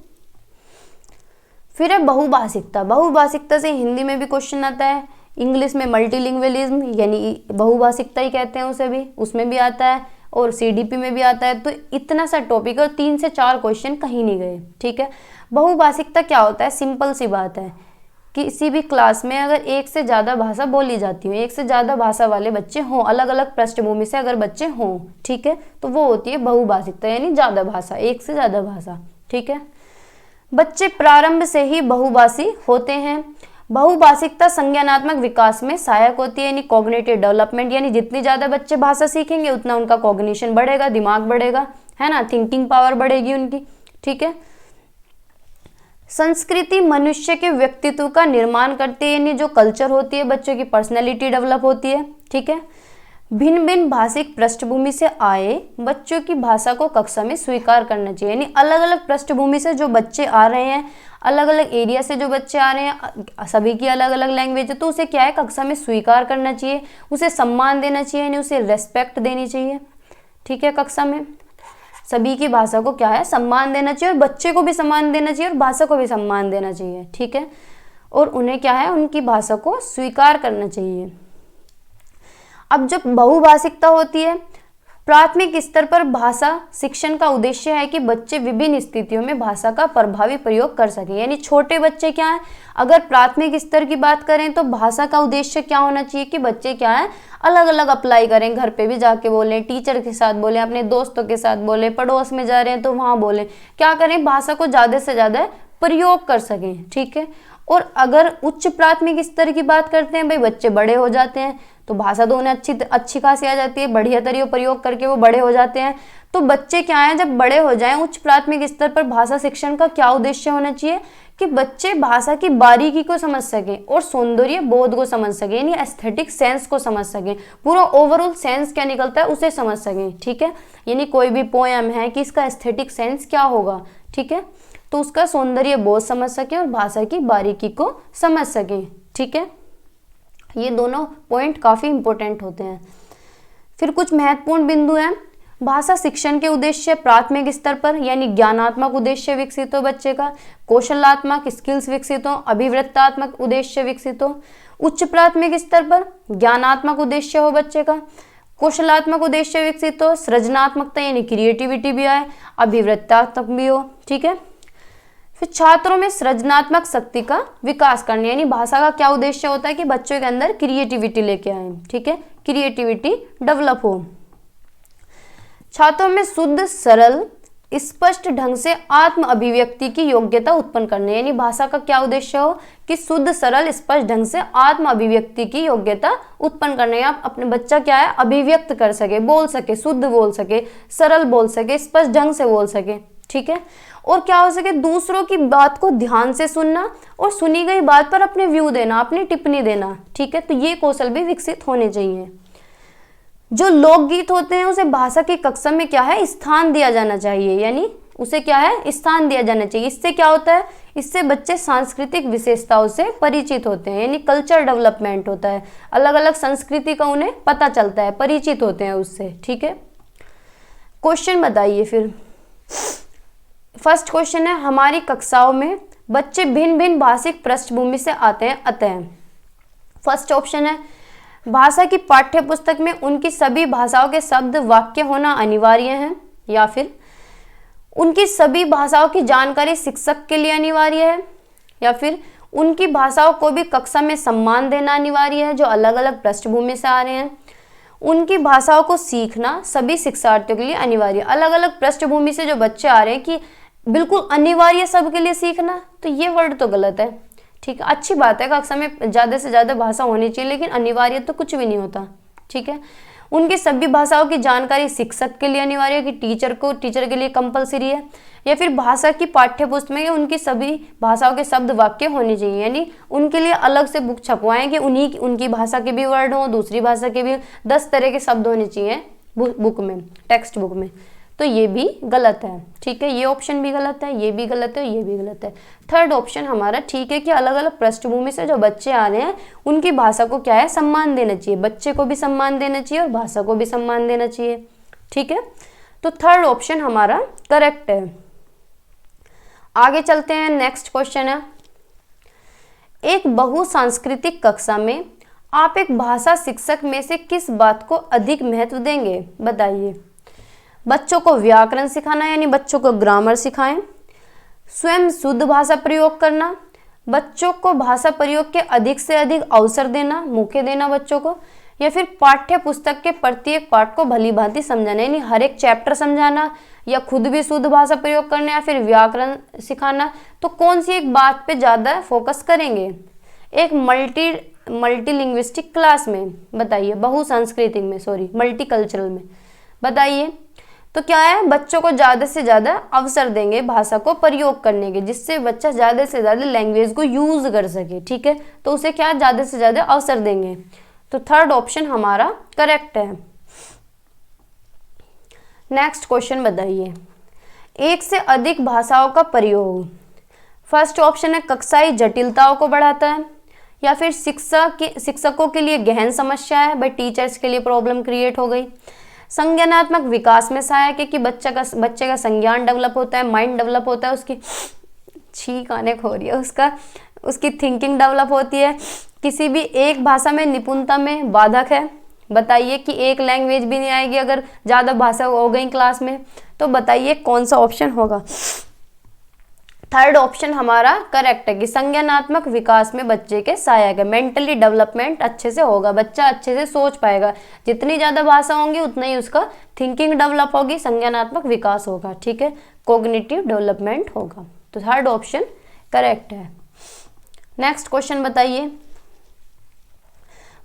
फिर है बहुभाषिकता। बहुभाषिकता से हिंदी में भी क्वेश्चन आता है, इंग्लिश में मल्टीलिंगुअलिज्म यानी बहुभाषिकता ही कहते हैं उसे भी, उसमें भी आता है, और सीडीपी में भी आता है। तो इतना सा टॉपिक है, 3 से 4 क्वेश्चन कहीं नहीं गए, ठीक है। बहुभाषिकता क्या होता है, सिंपल सी बात है, किसी भी क्लास में अगर एक से ज़्यादा भाषा बोली जाती हो, एक से ज़्यादा भाषा वाले बच्चे हों, अलग अलग पृष्ठभूमि से अगर बच्चे हों, ठीक है, तो वो होती है बहुभाषिकता, यानी ज़्यादा भाषा, एक से ज़्यादा भाषा, ठीक है। बच्चे प्रारंभ से ही बहुभाषी होते हैं। बहुभाषिकता संज्ञानात्मक विकास में सहायक होती है, यानी कॉग्निटिव डेवलपमेंट, यानी जितनी ज़्यादा बच्चे भाषा सीखेंगे उतना उनका कॉग्निशन बढ़ेगा, दिमाग बढ़ेगा, है ना, थिंकिंग पावर बढ़ेगी उनकी, ठीक है। संस्कृति मनुष्य के व्यक्तित्व का निर्माण करती है, यानी जो कल्चर होती है बच्चों की पर्सनैलिटी डेवलप होती है, ठीक है। भिन्न भिन्न भाषिक पृष्ठभूमि से आए बच्चों की भाषा को कक्षा में स्वीकार करना चाहिए, यानी अलग अलग पृष्ठभूमि से जो बच्चे आ रहे हैं, अलग अलग एरिया से जो बच्चे आ रहे हैं, सभी की अलग अलग लैंग्वेज है, तो उसे क्या है कक्षा में स्वीकार करना चाहिए, उसे सम्मान देना चाहिए, यानी उसे रेस्पेक्ट देनी चाहिए, ठीक है। कक्षा में सभी की भाषा को क्या है सम्मान देना चाहिए, और बच्चे को भी सम्मान देना चाहिए और भाषा को भी सम्मान देना चाहिए, ठीक है। और उन्हें क्या है उनकी भाषा को स्वीकार करना चाहिए। अब जब बहुभाषिकता होती है, प्राथमिक स्तर पर भाषा शिक्षण का उद्देश्य है कि बच्चे विभिन्न स्थितियों में भाषा का प्रभावी प्रयोग कर सकें, यानी छोटे बच्चे क्या है, अगर प्राथमिक स्तर की बात करें तो भाषा का उद्देश्य क्या होना चाहिए कि बच्चे क्या है अलग अलग अप्लाई करें, घर पे भी जाके बोलें, टीचर के साथ बोलें, अपने दोस्तों के साथ बोलें, पड़ोस में जा रहे हैं तो वहाँ बोलें, क्या करें भाषा को ज़्यादा से ज़्यादा प्रयोग कर सकें, ठीक है। और अगर उच्च प्राथमिक स्तर की बात करते हैं, भाई बच्चे बड़े हो जाते हैं तो भाषा तो उन्हें अच्छी खासी आ जाती है, बढ़िया तरीके प्रयोग करके वो बड़े हो जाते हैं। तो बच्चे क्या है जब बड़े हो जाएं उच्च प्राथमिक स्तर पर भाषा शिक्षण का क्या उद्देश्य होना चाहिए कि बच्चे भाषा की बारीकी को समझ सकें और सौंदर्य बोध को समझ सकें, यानी एस्थेटिक सेंस को समझ सकें, पूरा ओवरऑल सेंस क्या निकलता है उसे समझ सकें, ठीक है। यानी कोई भी पोएम है कि इसका एस्थेटिक सेंस क्या होगा, ठीक है, तो उसका सौंदर्य बोध समझ सकें और भाषा की बारीकी को समझ सकें, ठीक है। ये दोनों पॉइंट काफ़ी इंपॉर्टेंट होते हैं। फिर कुछ महत्वपूर्ण बिंदु हैं। भाषा शिक्षण के उद्देश्य प्राथमिक स्तर पर यानी ज्ञानात्मक उद्देश्य विकसित हो बच्चे का, कौशलात्मक स्किल्स विकसित हो, अभिवृत्तात्मक उद्देश्य विकसित हो। उच्च प्राथमिक स्तर पर ज्ञानात्मक उद्देश्य हो बच्चे का, कौशलात्मक उद्देश्य विकसित हो, सृजनात्मकता यानी क्रिएटिविटी भी आए, अभिवृत्तात्मक भी हो, ठीक है। फिर छात्रों में सृजनात्मक शक्ति का विकास करना, यानी भाषा का क्या उद्देश्य होता है कि बच्चों के अंदर क्रिएटिविटी लेके आए, ठीक है, क्रिएटिविटी डेवलप हो। छात्रों में शुद्ध सरल स्पष्ट ढंग से आत्म अभिव्यक्ति की योग्यता उत्पन्न करने, यानी भाषा का क्या उद्देश्य हो कि शुद्ध सरल स्पष्ट ढंग से आत्म अभिव्यक्ति की योग्यता उत्पन्न करने, आप अपने बच्चा क्या है अभिव्यक्त कर सके, बोल सके, शुद्ध बोल सके, सरल बोल सके, स्पष्ट ढंग से बोल सके, ठीक है। और क्या हो सके दूसरों की बात को ध्यान से सुनना और सुनी गई बात पर अपने व्यू देना, अपनी टिप्पणी देना, ठीक है। तो ये कौशल भी विकसित होने चाहिए। जो लोकगीत होते हैं उसे भाषा की कक्षा में क्या है स्थान दिया जाना चाहिए, यानी उसे क्या है, स्थान दिया जाना चाहिए। इससे क्या होता है, इससे बच्चे सांस्कृतिक विशेषताओं से परिचित होते हैं, यानी कल्चर डेवलपमेंट होता है, अलग अलग संस्कृति का उन्हें पता चलता है, परिचित होते हैं उससे। ठीक है, क्वेश्चन बताइए फिर। फर्स्ट क्वेश्चन है, हमारी कक्षाओं में बच्चे भिन्न भिन्न भाषिक पृष्ठभूमि से आते हैं, अतः। फर्स्ट ऑप्शन है, भाषा की पाठ्य पुस्तक में उनकी सभी भाषाओं के शब्द वाक्य होना अनिवार्य है, या फिर उनकी सभी भाषाओं की जानकारी शिक्षक के लिए अनिवार्य है, या फिर उनकी भाषाओं को भी कक्षा में सम्मान देना अनिवार्य है जो अलग अलग पृष्ठभूमि से आ रहे हैं। उनकी भाषाओं को सीखना सभी शिक्षार्थियों के लिए अनिवार्य। अलग अलग पृष्ठभूमि से जो बच्चे आ रहे हैं कि बिल्कुल अनिवार्य सबके लिए सीखना, तो ये वर्ड तो गलत है। ठीक है, अच्छी बात है कक्षा में ज़्यादा से ज़्यादा भाषा होनी चाहिए, लेकिन अनिवार्य तो कुछ भी नहीं होता। ठीक है, उनकी सभी भाषाओं की जानकारी शिक्षक के लिए अनिवार्य है कि टीचर के लिए कंपलसरी है, या फिर भाषा की पाठ्य पुस्तक में उनकी सभी भाषाओं के शब्द वाक्य होने चाहिए, यानी उनके लिए अलग से बुक छपवाएं कि उनकी भाषा के भी वर्ड हों, दूसरी भाषा के भी 10 तरह के शब्द होने चाहिए बुक में, टेक्स्ट बुक में। तो ये भी गलत है। ठीक है, ये ऑप्शन भी गलत है, ये भी गलत है, ये भी गलत है। थर्ड ऑप्शन हमारा ठीक है कि अलग अलग पृष्ठभूमि से जो बच्चे आ रहे हैं उनकी भाषा को क्या है, सम्मान देना चाहिए, बच्चे को भी सम्मान देना चाहिए और भाषा को भी सम्मान देना चाहिए। ठीक है, तो थर्ड ऑप्शन हमारा करेक्ट है। आगे चलते हैं, नेक्स्ट क्वेश्चन है, एक बहुसांस्कृतिक कक्षा में आप एक भाषा शिक्षक में से किस बात को अधिक महत्व देंगे, बताइए। बच्चों को व्याकरण सिखाना, यानी बच्चों को ग्रामर सिखाएं, स्वयं शुद्ध भाषा प्रयोग करना, बच्चों को भाषा प्रयोग के अधिक से अधिक अवसर देना, मौके देना बच्चों को, या फिर पाठ्य पुस्तक के प्रत्येक पाठ को भली भांति समझाना, यानी हर एक चैप्टर समझाना, या खुद भी शुद्ध भाषा प्रयोग करना, या फिर व्याकरण सिखाना। तो कौन सी एक बात पे ज़्यादा फोकस करेंगे एक मल्टीलिंग्विस्टिक क्लास में, बताइए, बहुसांस्कृतिक में, सॉरी मल्टीकल्चरल में, बताइए। तो क्या है, बच्चों को ज़्यादा से ज़्यादा अवसर देंगे भाषा को प्रयोग करने के, जिससे बच्चा ज़्यादा से ज़्यादा लैंग्वेज को यूज़ कर सके। ठीक है, तो उसे क्या ज़्यादा से ज़्यादा अवसर देंगे। तो थर्ड ऑप्शन हमारा करेक्ट है। नेक्स्ट क्वेश्चन बताइए, एक से अधिक भाषाओं का प्रयोग। फर्स्ट ऑप्शन है कक्षाई जटिलताओं को बढ़ाता है, या फिर शिक्षकों के लिए गहन समस्या है, भाई टीचर्स के लिए प्रॉब्लम क्रिएट हो गई। संज्ञानात्मक विकास में सहायक है कि बच्चे का संज्ञान डेवलप होता है, माइंड डेवलप होता है, उसकी छींक आने को हो रही है, उसकी थिंकिंग डेवलप होती है। किसी भी एक भाषा में निपुणता में बाधक है, बताइए कि एक लैंग्वेज भी नहीं आएगी अगर ज़्यादा भाषा हो गई क्लास में। तो बताइए कौन सा ऑप्शन होगा। थर्ड ऑप्शन हमारा करेक्ट है कि संज्ञानात्मक विकास में बच्चे के सहायक है, मेंटली डेवलपमेंट अच्छे से होगा, बच्चा अच्छे से सोच पाएगा। जितनी ज़्यादा भाषा होंगी उतना ही उसका थिंकिंग डेवलप होगी, संज्ञानात्मक विकास होगा। ठीक है, कोग्निटिव डेवलपमेंट होगा। तो थर्ड ऑप्शन करेक्ट है। नेक्स्ट क्वेश्चन बताइए,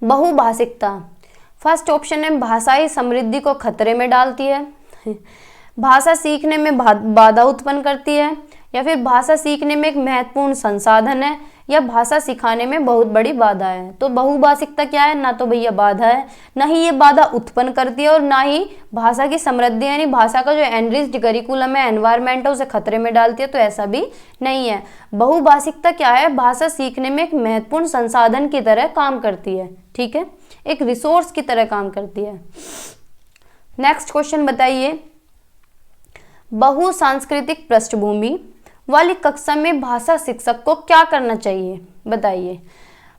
बहुभाषिकता। फर्स्ट ऑप्शन है भाषाई समृद्धि को खतरे में डालती है, भाषा सीखने में बाधा उत्पन्न करती है, या फिर भाषा सीखने में एक महत्वपूर्ण संसाधन है, या भाषा सिखाने में बहुत बड़ी बाधा है। तो बहुभाषिकता क्या है, ना तो भैया बाधा है, ना ही ये बाधा उत्पन्न करती है, और ना ही भाषा की समृद्धि यानी भाषा का जो एनरिच्ड करिकुलम है, एनवायरमेंट है, उसे खतरे में डालती है। तो ऐसा भी नहीं है। बहुभाषिकता क्या है, भाषा सीखने में एक महत्वपूर्ण संसाधन की तरह काम करती है। ठीक है, एक रिसोर्स की तरह काम करती है। नेक्स्ट क्वेश्चन बताइए, बहुसांस्कृतिक पृष्ठभूमि वाली कक्षा में भाषा शिक्षक को क्या करना चाहिए, बताइए।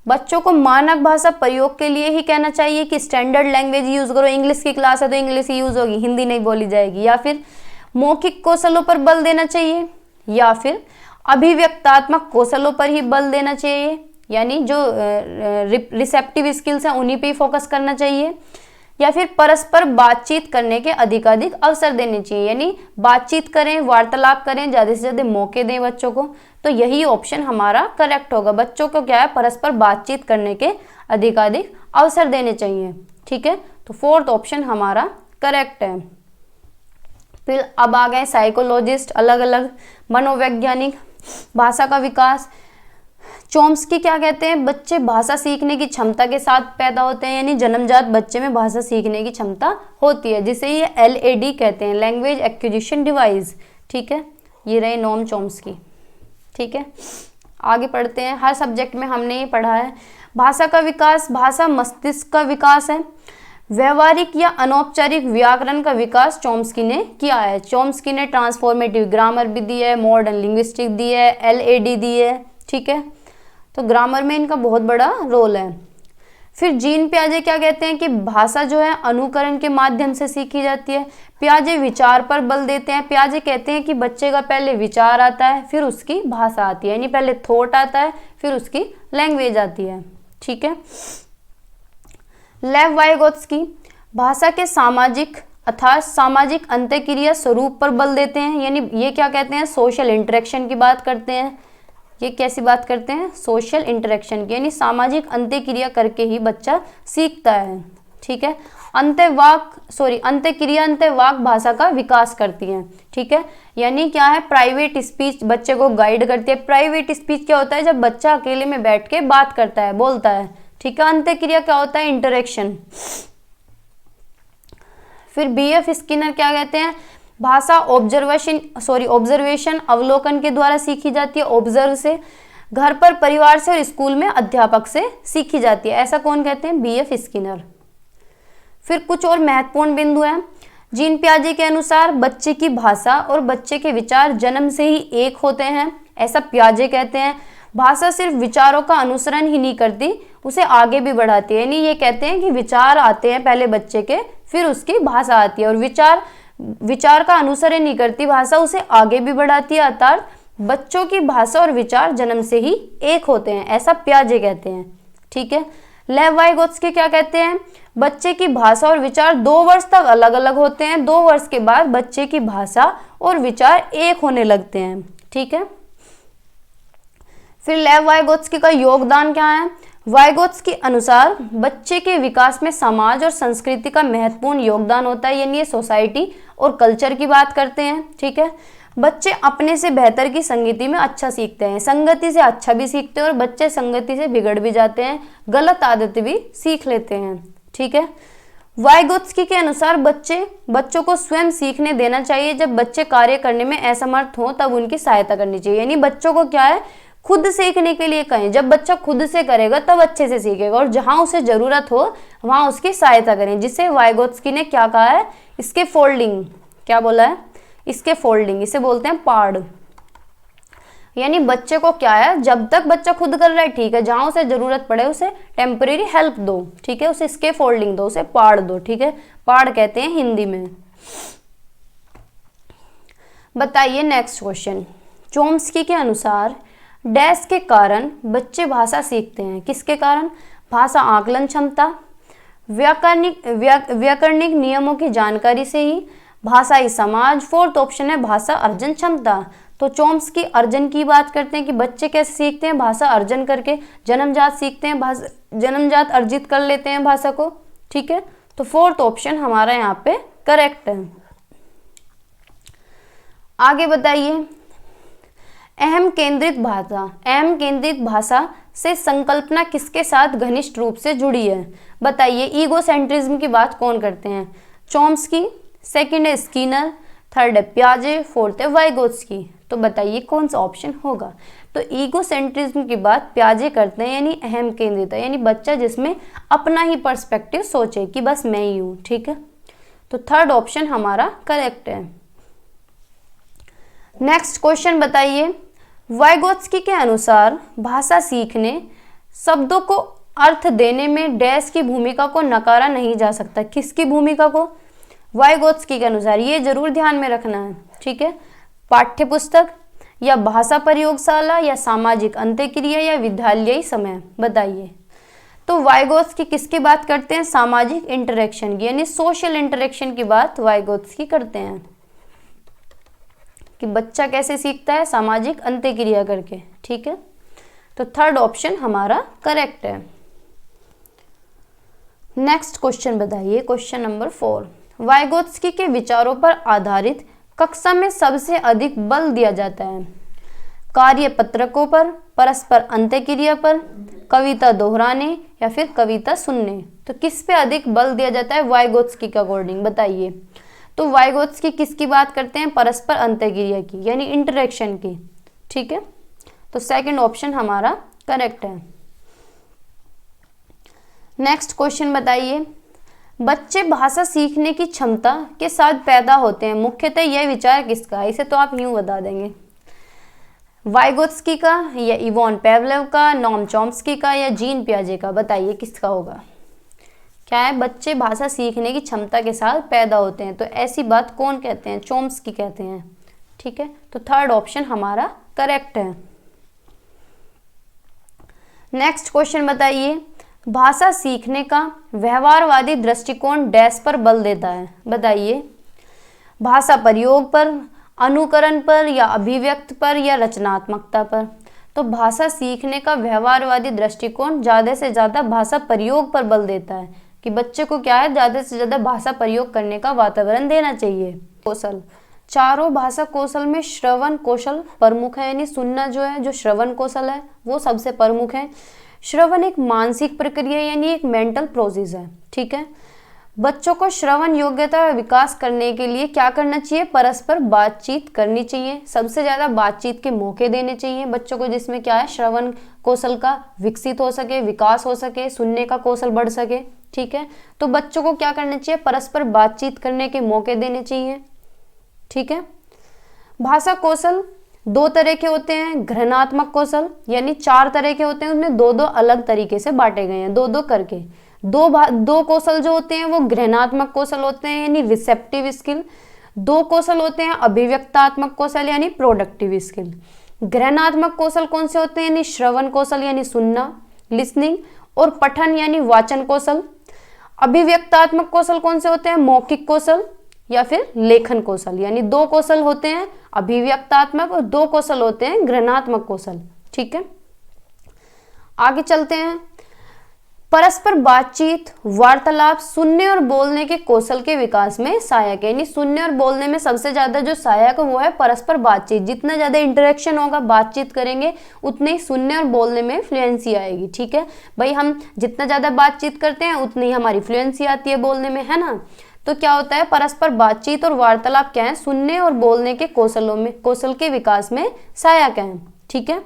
बच्चों को मानक भाषा प्रयोग के लिए ही कहना चाहिए कि स्टैंडर्ड लैंग्वेज यूज करो, इंग्लिश की क्लास है तो इंग्लिश ही यूज होगी, हिंदी नहीं बोली जाएगी, या फिर मौखिक कौशलों पर बल देना चाहिए, या फिर अभिव्यक्तात्मक कौशलों पर ही बल देना चाहिए, यानी जो रिसेप्टिव स्किल्स हैं उन्हीं पे ही फोकस करना चाहिए, या फिर परस्पर बातचीत करने के अधिकाधिक अवसर देने चाहिए, यानी बातचीत करें, वार्तालाप करें, ज़्यादा से ज़्यादा मौके दें बच्चों को। तो यही ऑप्शन हमारा करेक्ट होगा। बच्चों को क्या है, परस्पर बातचीत करने के अधिकाधिक अवसर देने चाहिए। ठीक है, तो फोर्थ ऑप्शन हमारा करेक्ट है। फिर अब आ गए साइकोलॉजिस्ट, अलग अलग मनोवैज्ञानिक, भाषा का विकास। चॉम्स्की क्या कहते हैं, बच्चे भाषा सीखने की क्षमता के साथ पैदा होते हैं, यानी जन्मजात बच्चे में भाषा सीखने की क्षमता होती है, जिसे ये LAD कहते हैं, लैंग्वेज एक्विजिशन डिवाइस। ठीक है, ये रहे नोम चॉम्स्की। ठीक है, आगे पढ़ते हैं। हर सब्जेक्ट में हमने ये पढ़ा है। भाषा का विकास, भाषा मस्तिष्क का विकास है। व्यवहारिक या अनौपचारिक व्याकरण का विकास चॉम्स्की ने किया है। चॉम्स्की ने ट्रांसफॉर्मेटिव ग्रामर भी दी है, मॉडर्न लिंग्विस्टिक दी है, LAD दी है। ठीक है, तो ग्रामर में इनका बहुत बड़ा रोल है। फिर जीन पियाजे क्या कहते हैं कि भाषा जो है अनुकरण के माध्यम से सीखी जाती है। पियाजे विचार पर बल देते हैं। पियाजे कहते हैं कि बच्चे का पहले विचार आता है, फिर उसकी भाषा आती है, यानी पहले थॉट आता है, फिर उसकी लैंग्वेज आती है। ठीक है, लेव वाइगोत्स्की भाषा के सामाजिक अर्थात सामाजिक अंतःक्रिया स्वरूप पर बल देते हैं, यानी ये क्या कहते हैं, सोशल इंटरेक्शन की बात करते हैं। ये कैसी बात करते हैं, सोशल इंटरेक्शन की, यानी सामाजिक अंतःक्रिया करके ही बच्चा सीखता है। ठीक है, अंतःक्रिया अंतःवाक भाषा का विकास करती है। ठीक है, यानी क्या है, प्राइवेट स्पीच बच्चे को गाइड करती है। प्राइवेट स्पीच क्या होता है, जब बच्चा अकेले में बैठ के बात करता है, बोलता है। ठीक है, अंतःक्रिया क्या होता है, इंटरेक्शन। फिर BF स्किनर क्या कहते हैं, भाषा ऑब्जर्वेशन अवलोकन के द्वारा सीखी जाती है। ऑब्जर्व से, घर पर, परिवार से और स्कूल में अध्यापक से सीखी जाती है। ऐसा कौन कहते हैं, BF स्किनर। फिर कुछ और महत्वपूर्ण बिंदु हैं। जीन पियाजे के अनुसार बच्चे की भाषा और बच्चे के विचार जन्म से ही एक होते हैं, ऐसा पियाजे कहते हैं। भाषा सिर्फ विचारों का अनुसरण ही नहीं करती, उसे आगे भी बढ़ाती है। यानी ये कहते हैं कि विचार आते हैं पहले बच्चे के, फिर उसकी भाषा आती है, और विचार का अनुसरण नहीं करती भाषा, उसे आगे भी बढ़ाती है। अर्थात बच्चों की भाषा और विचार जन्म से ही एक होते हैं, ऐसा पियाजे कहते हैं। ठीक है, लेव वाइगोत्स्की क्या कहते हैं, बच्चे की भाषा और विचार 2 वर्ष तक अलग अलग होते हैं, 2 वर्ष के बाद बच्चे की भाषा और विचार एक होने लगते हैं। ठीक है, फिर लेव वाइगोत्स्की का योगदान क्या है। वाइगोत्स्की के अनुसार बच्चे के विकास में समाज और संस्कृति का महत्वपूर्ण योगदान होता है, यानी ये सोसाइटी और कल्चर की बात करते हैं। ठीक है, बच्चे अपने से बेहतर की संगति में अच्छा सीखते हैं, संगति से अच्छा भी सीखते हैं, और बच्चे संगति से बिगड़ भी जाते हैं, गलत आदतें भी सीख लेते हैं। ठीक है, वाइगोत्स्की के अनुसार बच्चों को स्वयं सीखने देना चाहिए। जब बच्चे कार्य करने में असमर्थ हो तब उनकी सहायता करनी चाहिए, यानी बच्चों को क्या है, खुद सीखने के लिए कहें। जब बच्चा खुद से करेगा तब अच्छे से सीखेगा, और जहां उसे जरूरत हो वहां उसकी सहायता करें। जिसे वाइगोत्स्की ने क्या कहा है, इसके फोल्डिंग, क्या बोला है, इसके फोल्डिंग, इसे बोलते हैं पाड़। यानी बच्चे को क्या है, जब तक बच्चा खुद कर रहा है ठीक है, जहां उसे जरूरत पड़े उसे टेम्परेरी हेल्प दो। ठीक है, उसे इसके फोल्डिंग दो, उसे पाड़ दो। ठीक है, पाड़ कहते हैं हिंदी में। बताइए नेक्स्ट क्वेश्चन। चॉम्स्की के अनुसार डैश के कारण बच्चे भाषा सीखते हैं। किसके कारण, भाषा आकलन क्षमता, व्याकरणिक नियमों की जानकारी से ही, भाषाई समाज, 4th ऑप्शन है भाषा अर्जन क्षमता। तो चॉम्स्की अर्जन की बात करते हैं कि बच्चे कैसे सीखते हैं, भाषा अर्जन करके, जन्मजात सीखते हैं, जन्मजात अर्जित कर लेते हैं भाषा को। ठीक है, तो 4th ऑप्शन हमारा यहाँ पे करेक्ट है। आगे बताइए, अहम केंद्रित भाषा से संकल्पना किसके साथ घनिष्ठ रूप से जुड़ी है। बताइए, ईगोसेंट्रिज्म की बात कौन करते हैं, चॉम्स्की, सेकंड है स्किनर, थर्ड है पियाजे, 4th है वाइगोत्स्की। तो बताइए कौन सा ऑप्शन होगा। तो ईगोसेंट्रिज्म की बात पियाजे करते हैं, यानी अहम केंद्रित है, यानी बच्चा जिसमें अपना ही पर्सपेक्टिव सोचे कि बस मैं ही हूँ। ठीक है, तो 3rd ऑप्शन हमारा करेक्ट है। नेक्स्ट क्वेश्चन बताइए, वाइगोत्स्की के अनुसार भाषा सीखने, शब्दों को अर्थ देने में डैश की भूमिका को नकारा नहीं जा सकता। किसकी भूमिका को, वाइगोत्स्की के अनुसार, ये जरूर ध्यान में रखना है। ठीक है, पाठ्य पुस्तक या भाषा प्रयोगशाला या सामाजिक अंतःक्रिया या विद्यालयी समय। बताइए, तो वाइगोत्स्की किसकी बात करते हैं, सामाजिक इंटरेक्शन की, यानी सोशल इंटरेक्शन की बात वाइगोत्स्की करते हैं कि बच्चा कैसे सीखता है, सामाजिक अंतःक्रिया करके। ठीक है, तो 3rd ऑप्शन हमारा करेक्ट है। नेक्स्ट क्वेश्चन बताइए, क्वेश्चन नंबर 4। वाइगोत्स्की के विचारों पर आधारित कक्षा में सबसे अधिक बल दिया जाता है, कार्य पत्रकों पर, परस्पर अंतःक्रिया पर, कविता दोहराने या फिर कविता सुनने। तो किस पे अधिक बल दिया जाता है वाइगोत्स्की के अकॉर्डिंग, बताइए। तो वाइगोत्स्की किसकी बात करते हैं? परस्पर अंतःक्रिया की, यानी इंटरेक्शन की। ठीक है, तो सेकंड ऑप्शन हमारा करेक्ट है। नेक्स्ट क्वेश्चन बताइए, बच्चे भाषा सीखने की क्षमता के साथ पैदा होते हैं, मुख्यतः यह विचार किसका है? इसे तो आप यूं बता देंगे, वाइगोत्स्की का या इवॉन पेवलोव का, नॉम चॉम्स्की का या जीन पियाजे का? बताइए किसका होगा। क्या है? बच्चे भाषा सीखने की क्षमता के साथ पैदा होते हैं, तो ऐसी बात कौन कहते हैं? चॉम्स्की कहते हैं। ठीक है, तो थर्ड ऑप्शन हमारा करेक्ट है। नेक्स्ट क्वेश्चन बताइए, भाषा सीखने का व्यवहारवादी दृष्टिकोण डैश पर बल देता है? बताइए, भाषा प्रयोग पर, अनुकरण पर या अभिव्यक्ति पर या रचनात्मकता पर? तो भाषा सीखने का व्यवहारवादी दृष्टिकोण ज़्यादा से ज़्यादा भाषा प्रयोग पर बल देता है कि बच्चे को क्या है, ज़्यादा से ज़्यादा भाषा प्रयोग करने का वातावरण देना चाहिए। कौशल, चारों भाषा कौशल में श्रवण कौशल प्रमुख है, यानी सुनना जो है, जो श्रवण कौशल है वो सबसे प्रमुख है। श्रवण एक मानसिक प्रक्रिया यानी एक मेंटल प्रोसेस है। ठीक है, बच्चों को श्रवण योग्यता विकास करने के लिए क्या करना चाहिए? परस्पर बातचीत करनी चाहिए, सबसे ज़्यादा बातचीत के मौके देने चाहिए बच्चों को, जिसमें क्या है, श्रवण कौशल का विकसित हो सके, विकास हो सके, सुनने का कौशल बढ़ सके। ठीक है, तो बच्चों को क्या करना चाहिए? परस्पर बातचीत करने के मौके देने चाहिए। ठीक है, भाषा कौशल दो तरह के होते हैं, घृणात्मक कौशल यानी 4 तरह के होते हैं, उसमें 2-2 अलग तरीके से बांटे गए हैं, 2-2 करके। दो कौशल जो होते हैं वो घृणात्मक कौशल होते हैं यानी रिसेप्टिव स्किल, 2 कौशल होते हैं अभिव्यक्तात्मक कौशल यानी प्रोडक्टिव स्किल। घृणात्मक कौशल कौन से होते हैं? यानी श्रवण कौशल यानी सुनना, लिसनिंग, और पठन यानी वाचन कौशल। अभिव्यक्तात्मक कौशल कौन से होते हैं? मौखिक कौशल या फिर लेखन कौशल, यानी 2 कौशल होते हैं अभिव्यक्तात्मक और 2 कौशल होते हैं घृणात्मक कौशल। ठीक है, आगे चलते हैं। परस्पर बातचीत, वार्तालाप सुनने और बोलने के कौशल के विकास में सहायक है, यानी सुनने और बोलने में सबसे ज्यादा जो सहायक है वो है परस्पर बातचीत। जितना ज्यादा इंटरेक्शन होगा, बातचीत करेंगे, उतने ही सुनने और बोलने में फ्लुएंसी आएगी। ठीक है भाई, हम जितना ज्यादा बातचीत करते हैं उतनी ही हमारी फ्लुएंसी आती है बोलने में, है ना। तो क्या होता है, परस्पर बातचीत और वार्तालाप क्या है, सुनने और बोलने के कौशल के विकास में सहायक है। ठीक है,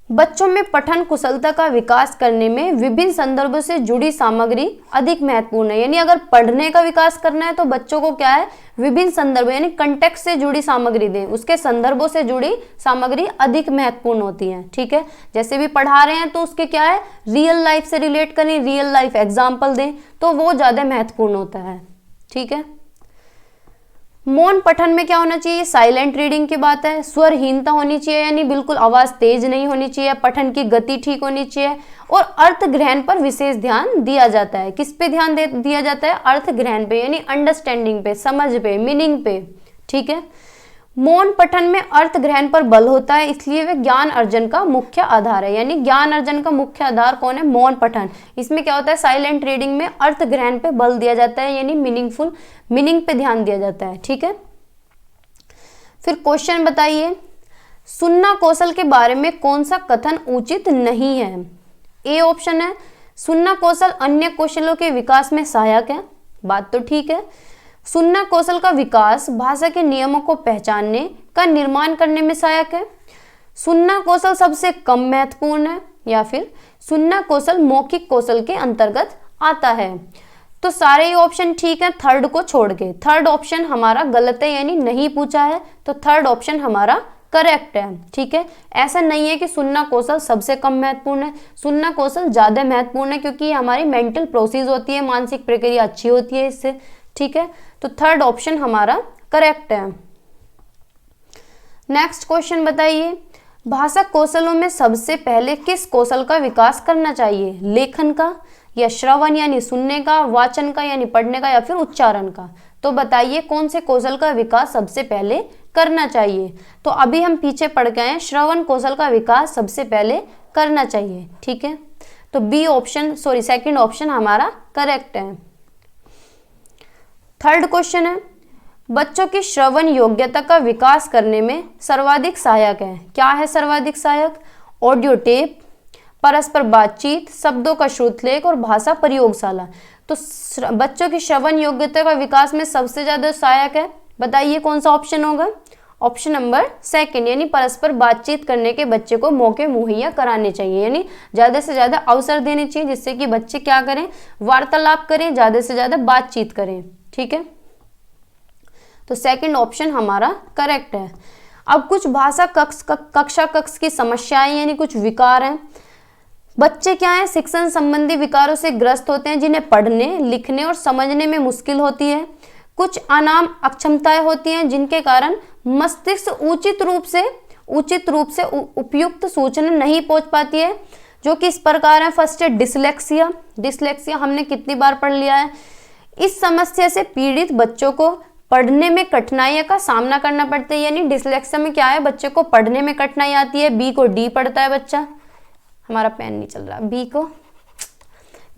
बच्चों में पठन कुशलता का विकास करने में विभिन्न संदर्भों से जुड़ी सामग्री अधिक महत्वपूर्ण है, यानी अगर पढ़ने का विकास करना है तो बच्चों को क्या है, विभिन्न संदर्भ यानी कंटेक्स्ट से जुड़ी सामग्री दें, उसके संदर्भों से जुड़ी सामग्री अधिक महत्वपूर्ण होती है। ठीक है, जैसे भी पढ़ा रहे हैं तो उसके क्या है, रियल लाइफ से रिलेट करें, रियल लाइफ एग्जाम्पल दें, तो वो ज्यादा महत्वपूर्ण होता है। ठीक है, मौन पठन में क्या होना चाहिए, साइलेंट रीडिंग की बात है। स्वरहीनता होनी चाहिए, यानी बिल्कुल आवाज तेज नहीं होनी चाहिए, पठन की गति ठीक होनी चाहिए, और अर्थ ग्रहण पर विशेष ध्यान दिया जाता है। किस पे ध्यान दिया जाता है, अर्थ ग्रहण पे, यानी अंडरस्टैंडिंग पे, समझ पे, मीनिंग पे। ठीक है, मौन पठन में अर्थ ग्रहण पर बल होता है, इसलिए वे ज्ञान अर्जन का मुख्य आधार है, यानी ज्ञान अर्जन का मुख्य आधार कौन है, मौन पठन। इसमें क्या होता है, साइलेंट रीडिंग में अर्थ ग्रहण पे बल दिया जाता है, यानी मीनिंग पे ध्यान दिया जाता है। ठीक है, फिर क्वेश्चन बताइए, सुनना कौशल के बारे में कौन सा कथन उचित नहीं है। ए ऑप्शन है, सुनना कौशल अन्य कौशलों के विकास में सहायक है, बात तो ठीक है। सुनना कौशल का विकास भाषा के नियमों को पहचानने का निर्माण करने में सहायक है। सुनना कौशल सबसे कम महत्वपूर्ण है, या फिर सुनना कौशल मौखिक कौशल के अंतर्गत आता है। तो सारे ही ऑप्शन ठीक है थर्ड को छोड़ के। थर्ड ऑप्शन हमारा गलत है, यानी नहीं पूछा है, तो थर्ड ऑप्शन हमारा करेक्ट है। ठीक है, ऐसा नहीं है कि सुनना कौशल सबसे कम महत्वपूर्ण है, सुनना कौशल ज्यादा महत्वपूर्ण है, क्योंकि ये हमारी मेंटल प्रोसेस होती है, मानसिक प्रक्रिया अच्छी होती है इससे। ठीक है, तो थर्ड ऑप्शन हमारा करेक्ट है। नेक्स्ट क्वेश्चन बताइए, भाषा कौशलों में सबसे पहले किस कौशल का विकास करना चाहिए, लेखन का या श्रवण यानी सुनने का, वाचन का यानी पढ़ने का, या फिर उच्चारण का। तो बताइए कौन से कौशल का विकास सबसे पहले करना चाहिए। तो अभी हम पीछे पढ़ गए हैं, श्रवण कौशल का विकास सबसे पहले करना चाहिए। ठीक है, तो बी ऑप्शन सेकंड ऑप्शन हमारा करेक्ट है। थर्ड क्वेश्चन है, बच्चों की श्रवण योग्यता का विकास करने में सर्वाधिक सहायक है। क्या है सर्वाधिक सहायक, ऑडियो टेप, परस्पर बातचीत, शब्दों का श्रुतलेख और भाषा प्रयोगशाला। तो बच्चों की श्रवण योग्यता का विकास में सबसे ज्यादा सहायक है, बताइए कौन सा ऑप्शन होगा? ऑप्शन नंबर सेकंड, यानी परस्पर बातचीत करने के बच्चे को मौके मुहैया कराने चाहिए, यानी ज्यादा से ज्यादा अवसर देने चाहिए जिससे कि बच्चे क्या करें, वार्तालाप करें, ज्यादा से ज्यादा बातचीत करें। ठीक है, तो सेकंड ऑप्शन हमारा करेक्ट है। अब कुछ भाषा कक्षा कक्ष की समस्याएं यानी कुछ विकार हैं। बच्चे क्या है, शिक्षण संबंधी विकारों से ग्रस्त होते हैं जिन्हें पढ़ने, लिखने और समझने में मुश्किल होती है। कुछ अनाम अक्षमताएं होती हैं जिनके कारण मस्तिष्क उचित रूप से उपयुक्त सूचना नहीं पहुंच पाती है, जो कि इस प्रकार है। फर्स्ट है डिसलेक्सिया। डिसलेक्सिया हमने कितनी बार पढ़ लिया है। इस समस्या से पीड़ित बच्चों को पढ़ने में कठिनाइयों का सामना करना पड़ता है, यानी डिसलेक्सिया में क्या है, बच्चे को पढ़ने में कठिनाई आती है। बी को डी पढ़ता है बच्चा, हमारा पेन नहीं चल रहा,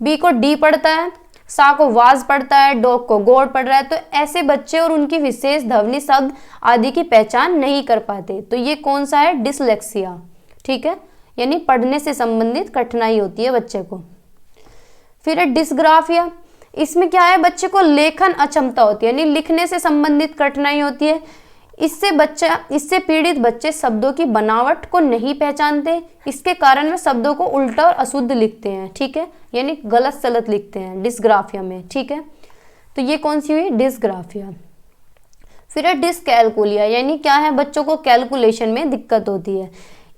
बी को डी पढ़ता है, सा को वाज पढ़ता है, डॉग को गोड पढ़ रहा है। तो ऐसे बच्चे और उनकी विशेष ध्वनि शब्द आदि की पहचान नहीं कर पाते। तो ये कौन सा है, डिसलेक्सिया। ठीक है, यानी पढ़ने से संबंधित कठिनाई होती है बच्चे को। फिर है डिस्ग्राफिया। इसमें क्या है, बच्चे को लेखन अक्षमता होती है, यानी लिखने से संबंधित कठिनाई होती है। इससे पीड़ित बच्चे शब्दों की बनावट को नहीं पहचानते, इसके कारण वे शब्दों को उल्टा और अशुद्ध लिखते हैं। ठीक है, यानी गलत सलत लिखते हैं डिस्ग्राफिया में। ठीक है, तो ये कौन सी हुई, डिस्ग्राफिया। फिर है डिसकैलकुलिया, यानी क्या है, बच्चों को कैलकुलेशन में दिक्कत होती है।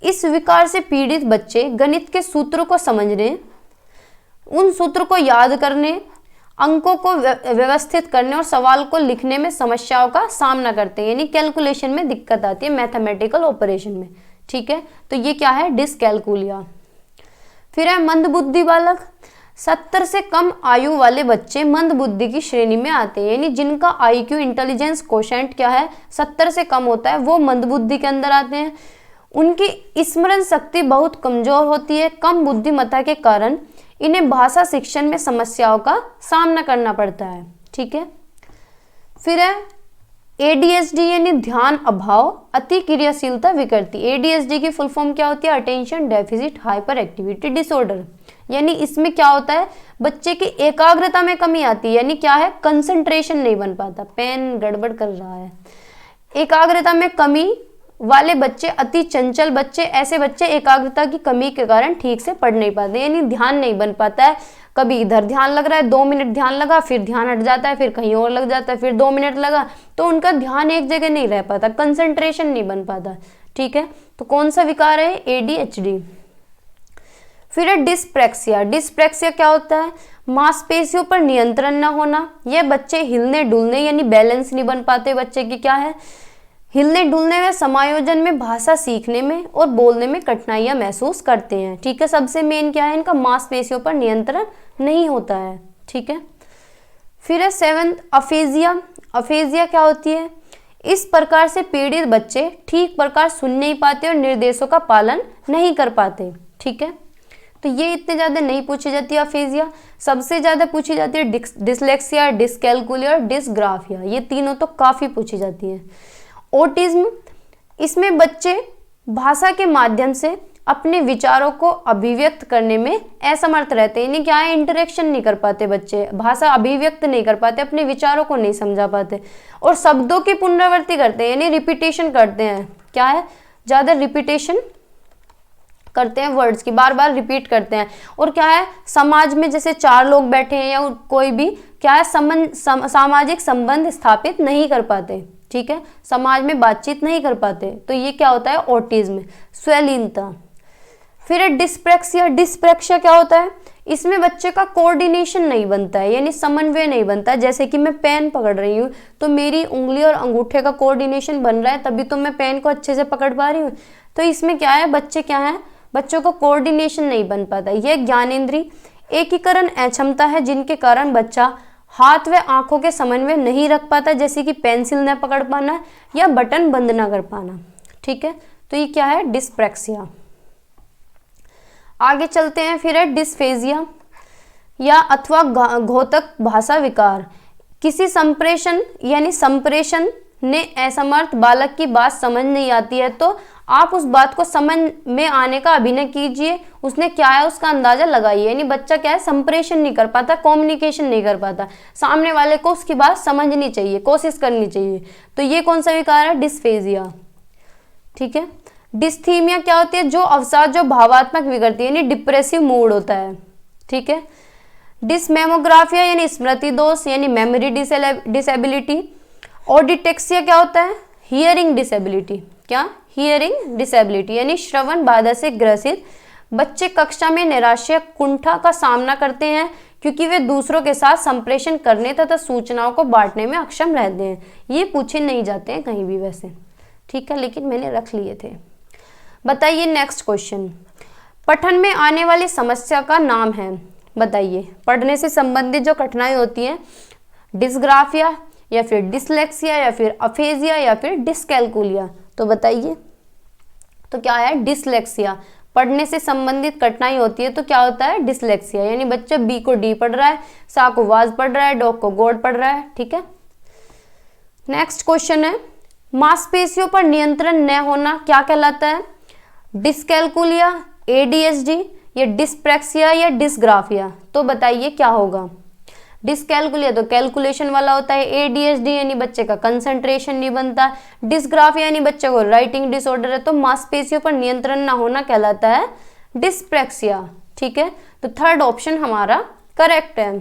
इस विकार से पीड़ित बच्चे गणित के सूत्रों को समझने, उन सूत्र को याद करने, अंकों को व्यवस्थित करने और सवाल को लिखने में समस्याओं का सामना करते हैं, यानी कैलकुलेशन में दिक्कत आती है, मैथमेटिकल ऑपरेशन में। ठीक है, तो ये क्या है, डिसकैलकुलिया। फिर है मंदबुद्धि बालक। 70 से कम आयु वाले बच्चे मंद बुद्धि की श्रेणी में आते हैं, यानी जिनका IQ इंटेलिजेंस कोशेंट क्या है, 70 से कम होता है, वो मंद बुद्धि के अंदर आते हैं। उनकी स्मरण शक्ति बहुत कमजोर होती है। कम बुद्धिमत्ता के कारण इन्हें भाषा शिक्षण में समस्याओं का सामना करना पड़ता है। ठीक है, फिर है ADHD यानी ध्यान अभाव अति क्रियाशीलता विकृति। ADHD की फुल फॉर्म क्या होती है, attention deficit hyper activity disorder. यानी इसमें क्या होता है, बच्चे की एकाग्रता में कमी आती है, यानी क्या है, कंसंट्रेशन नहीं बन पाता। पेन गड़बड़ कर रहा है। एकाग्रता में कमी वाले बच्चे, अति चंचल बच्चे, ऐसे बच्चे एकाग्रता की कमी के कारण ठीक से पढ़ नहीं पाते, यानी ध्यान नहीं बन पाता है। कभी इधर ध्यान लग रहा है, 2 मिनट ध्यान लगा, फिर ध्यान हट जाता है, फिर कहीं और लग जाता है, फिर 2 मिनट लगा, तो उनका ध्यान एक जगह नहीं रह पाता, कंसंट्रेशन नहीं बन पाता। ठीक है, तो कौन सा विकार है, ADHD। फिर है डिस्प्रैक्सिया। डिस्प्रैक्सिया क्या होता है, मांसपेशियों पर नियंत्रण न होना। यह बच्चे हिलने डुलने यानी बैलेंस नहीं बन पाते बच्चे की, क्या है, हिलने डुलने में, समायोजन में, भाषा सीखने में और बोलने में कठिनाइयां महसूस करते हैं। ठीक है, सबसे मेन क्या है, इनका मांसपेशियों पर नियंत्रण नहीं होता है। ठीक है, फिर है 7th अफेजिया। अफेजिया क्या होती है, इस प्रकार से पीड़ित बच्चे ठीक प्रकार सुन नहीं पाते और निर्देशों का पालन नहीं कर पाते। ठीक है, तो ये इतने ज्यादा नहीं पूछी जाती है अफेजिया। सबसे ज्यादा पूछी जाती है डिसलेक्सिया, डिसकैलकुलिया और डिसग्राफिया। ये तीनों तो काफी पूछी जाती है। ऑटिज्म, इसमें बच्चे भाषा के माध्यम से अपने विचारों को अभिव्यक्त करने में असमर्थ रहते हैं, यानी क्या है, इंटरेक्शन नहीं कर पाते बच्चे, भाषा अभिव्यक्त नहीं कर पाते, अपने विचारों को नहीं समझा पाते और शब्दों की पुनरावृत्ति करते हैं, यानी रिपीटेशन करते हैं। क्या है, ज्यादा रिपीटेशन करते हैं, वर्ड्स की बार बार रिपीट करते हैं। और क्या है, समाज में जैसे 4 लोग बैठे हैं या कोई भी, क्या है, सामाजिक संबंध स्थापित नहीं कर पाते। ठीक है, समाज में बातचीत नहीं कर पाते, तो ये क्या होता है, ऑटिज्म, स्वैलीनता। फिर है डिस्प्रैक्सिया। डिस्प्रैक्सिया क्या होता है, इसमें बच्चे का कोऑर्डिनेशन नहीं बनता है, यानी समन्वय नहीं बनता है। जैसे कि मैं पेन पकड़ रही हूँ तो मेरी उंगली और अंगूठे का कोऑर्डिनेशन बन रहा है, तभी तो मैं पेन को अच्छे से पकड़ पा रही हूँ। तो इसमें क्या है, बच्चे क्या है, बच्चों को कोऑर्डिनेशन नहीं बन पाता। यह ज्ञानेंद्री एकीकरण अक्षमता है जिनके कारण बच्चा हाथ व आंखों के समन्वय नहीं रख पाता, जैसे कि पेंसिल न पकड़ पाना या बटन बंद ना कर पाना। ठीक है, तो ये क्या है, डिस्प्रैक्सिया। आगे चलते हैं, फिर है डिस्फेजिया या अथवा घोतक भाषा विकार। किसी संप्रेषण यानी संप्रेषण ने असमर्थ बालक की बात समझ नहीं आती है तो आप उस बात को समझ में आने का अभिनय कीजिए, उसने क्या है उसका अंदाजा लगाइए। यानी बच्चा क्या है, संप्रेषण नहीं कर पाता, कम्युनिकेशन नहीं कर पाता, सामने वाले को उसकी बात समझनी चाहिए, कोशिश करनी चाहिए। तो ये कौन सा विकार है, डिस्फेजिया। ठीक है। डिस्थीमिया क्या होती है, जो अवसाद जो भावात्मक विकृति यानी डिप्रेसिव मूड होता है। ठीक है। डिसमेमोग्राफिया यानी स्मृति दोष यानी मेमोरी डिसेबिलिटी। ऑडिटेक्सिया क्या होता है, हियरिंग डिसेबिलिटी। क्या, हियरिंग डिसेबिलिटी यानी श्रवण बाधा से ग्रसित बच्चे कक्षा में निराशा कुंठा का सामना करते हैं क्योंकि वे दूसरों के साथ संप्रेषण करने तथा सूचनाओं को बांटने में अक्षम रहते हैं। ये पूछे नहीं जाते हैं कहीं भी वैसे, ठीक है, लेकिन मैंने रख लिए थे। बताइए नेक्स्ट क्वेश्चन, पठन में आने वाली समस्या का नाम है। बताइए, पढ़ने से संबंधित जो कठिनाई होती है, डिस्ग्राफिया या फिर डिसलेक्सिया या फिर अफेजिया या फिर डिस्कैलकुलिया। तो बताइए, तो क्या है, डिसलेक्सिया। पढ़ने से संबंधित कठिनाई होती है तो क्या होता है, डिसलेक्सिया, यानी बच्चा बी को डी पढ़ रहा है, सा को वाज पढ़ रहा है, डॉग को गॉड पढ़ रहा है। ठीक है। नेक्स्ट क्वेश्चन है, मांसपेशियों पर नियंत्रण न होना क्या कहलाता है, डिस्कैलकुलिया, एडीएचडी या डिस्प्रैक्सिया या डिस्ग्राफिया। तो बताइए क्या होगा। डिस्कैलकुलिया तो कैलकुलेशन वाला होता है, एडीएचडी यानी बच्चे का कंसंट्रेशन नहीं बनता, डिस्ग्राफिया यानी बच्चे को राइटिंग डिसऑर्डर है। तो मांसपेशियों पर नियंत्रण ना होना कहलाता है डिस्प्रैक्सिया। ठीक है। तो थर्ड ऑप्शन हमारा करेक्ट है।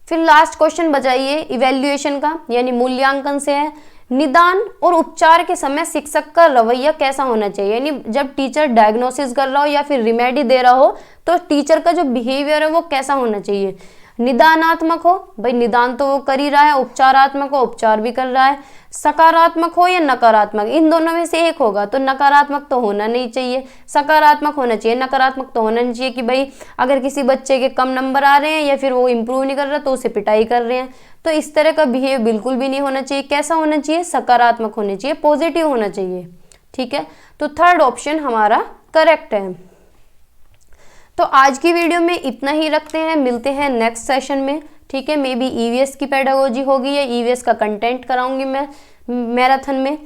फिर लास्ट क्वेश्चन बचाइए इवैल्यूएशन का, यानी मूल्यांकन से है। निदान और उपचार के समय शिक्षक का रवैया कैसा होना चाहिए, यानी जब टीचर डायग्नोसिस कर रहा हो या फिर रिमेडी दे रहा हो तो टीचर का जो बिहेवियर है वो कैसा होना चाहिए। निदानात्मक हो, भाई निदान तो वो कर ही रहा है, उपचारात्मक हो, उपचार भी कर रहा है, सकारात्मक हो या नकारात्मक, इन दोनों में से एक होगा। तो नकारात्मक तो होना नहीं चाहिए, सकारात्मक होना चाहिए। नकारात्मक तो होना नहीं चाहिए कि भाई अगर किसी बच्चे के कम नंबर आ रहे हैं या फिर वो इम्प्रूव नहीं कर रहा तो उसे पिटाई कर रहे हैं। तो इस तरह का बिहेव बिल्कुल भी नहीं होना चाहिए। कैसा होना चाहिए, सकारात्मक होना चाहिए, पॉजिटिव होना चाहिए। ठीक है। तो थर्ड ऑप्शन हमारा करेक्ट है। तो आज की वीडियो में इतना ही रखते हैं, मिलते हैं नेक्स्ट सेशन में। ठीक है। मे बी ईवीएस की पेडागोजी होगी या ईवीएस का कंटेंट कराऊंगी मैं मैराथन में।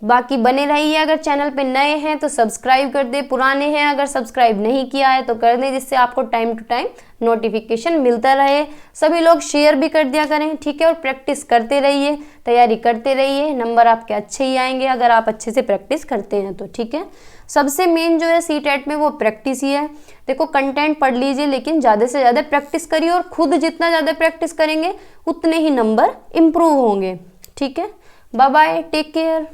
बाकी बने रहिए, अगर चैनल पे नए हैं तो सब्सक्राइब कर दे, पुराने हैं अगर सब्सक्राइब नहीं किया है तो कर दें, जिससे आपको टाइम टू टाइम नोटिफिकेशन मिलता रहे। सभी लोग शेयर भी कर दिया करें। ठीक है। और प्रैक्टिस करते रहिए, तैयारी करते रहिए, नंबर आपके अच्छे ही आएंगे अगर आप अच्छे से प्रैक्टिस करते हैं तो। ठीक है। सबसे मेन जो है सीटेट में वो प्रैक्टिस ही है। देखो कंटेंट पढ़ लीजिए लेकिन ज़्यादा से ज़्यादा प्रैक्टिस करिए, और खुद जितना ज़्यादा प्रैक्टिस करेंगे उतने ही नंबर इम्प्रूव होंगे। ठीक है। Bye bye, take care.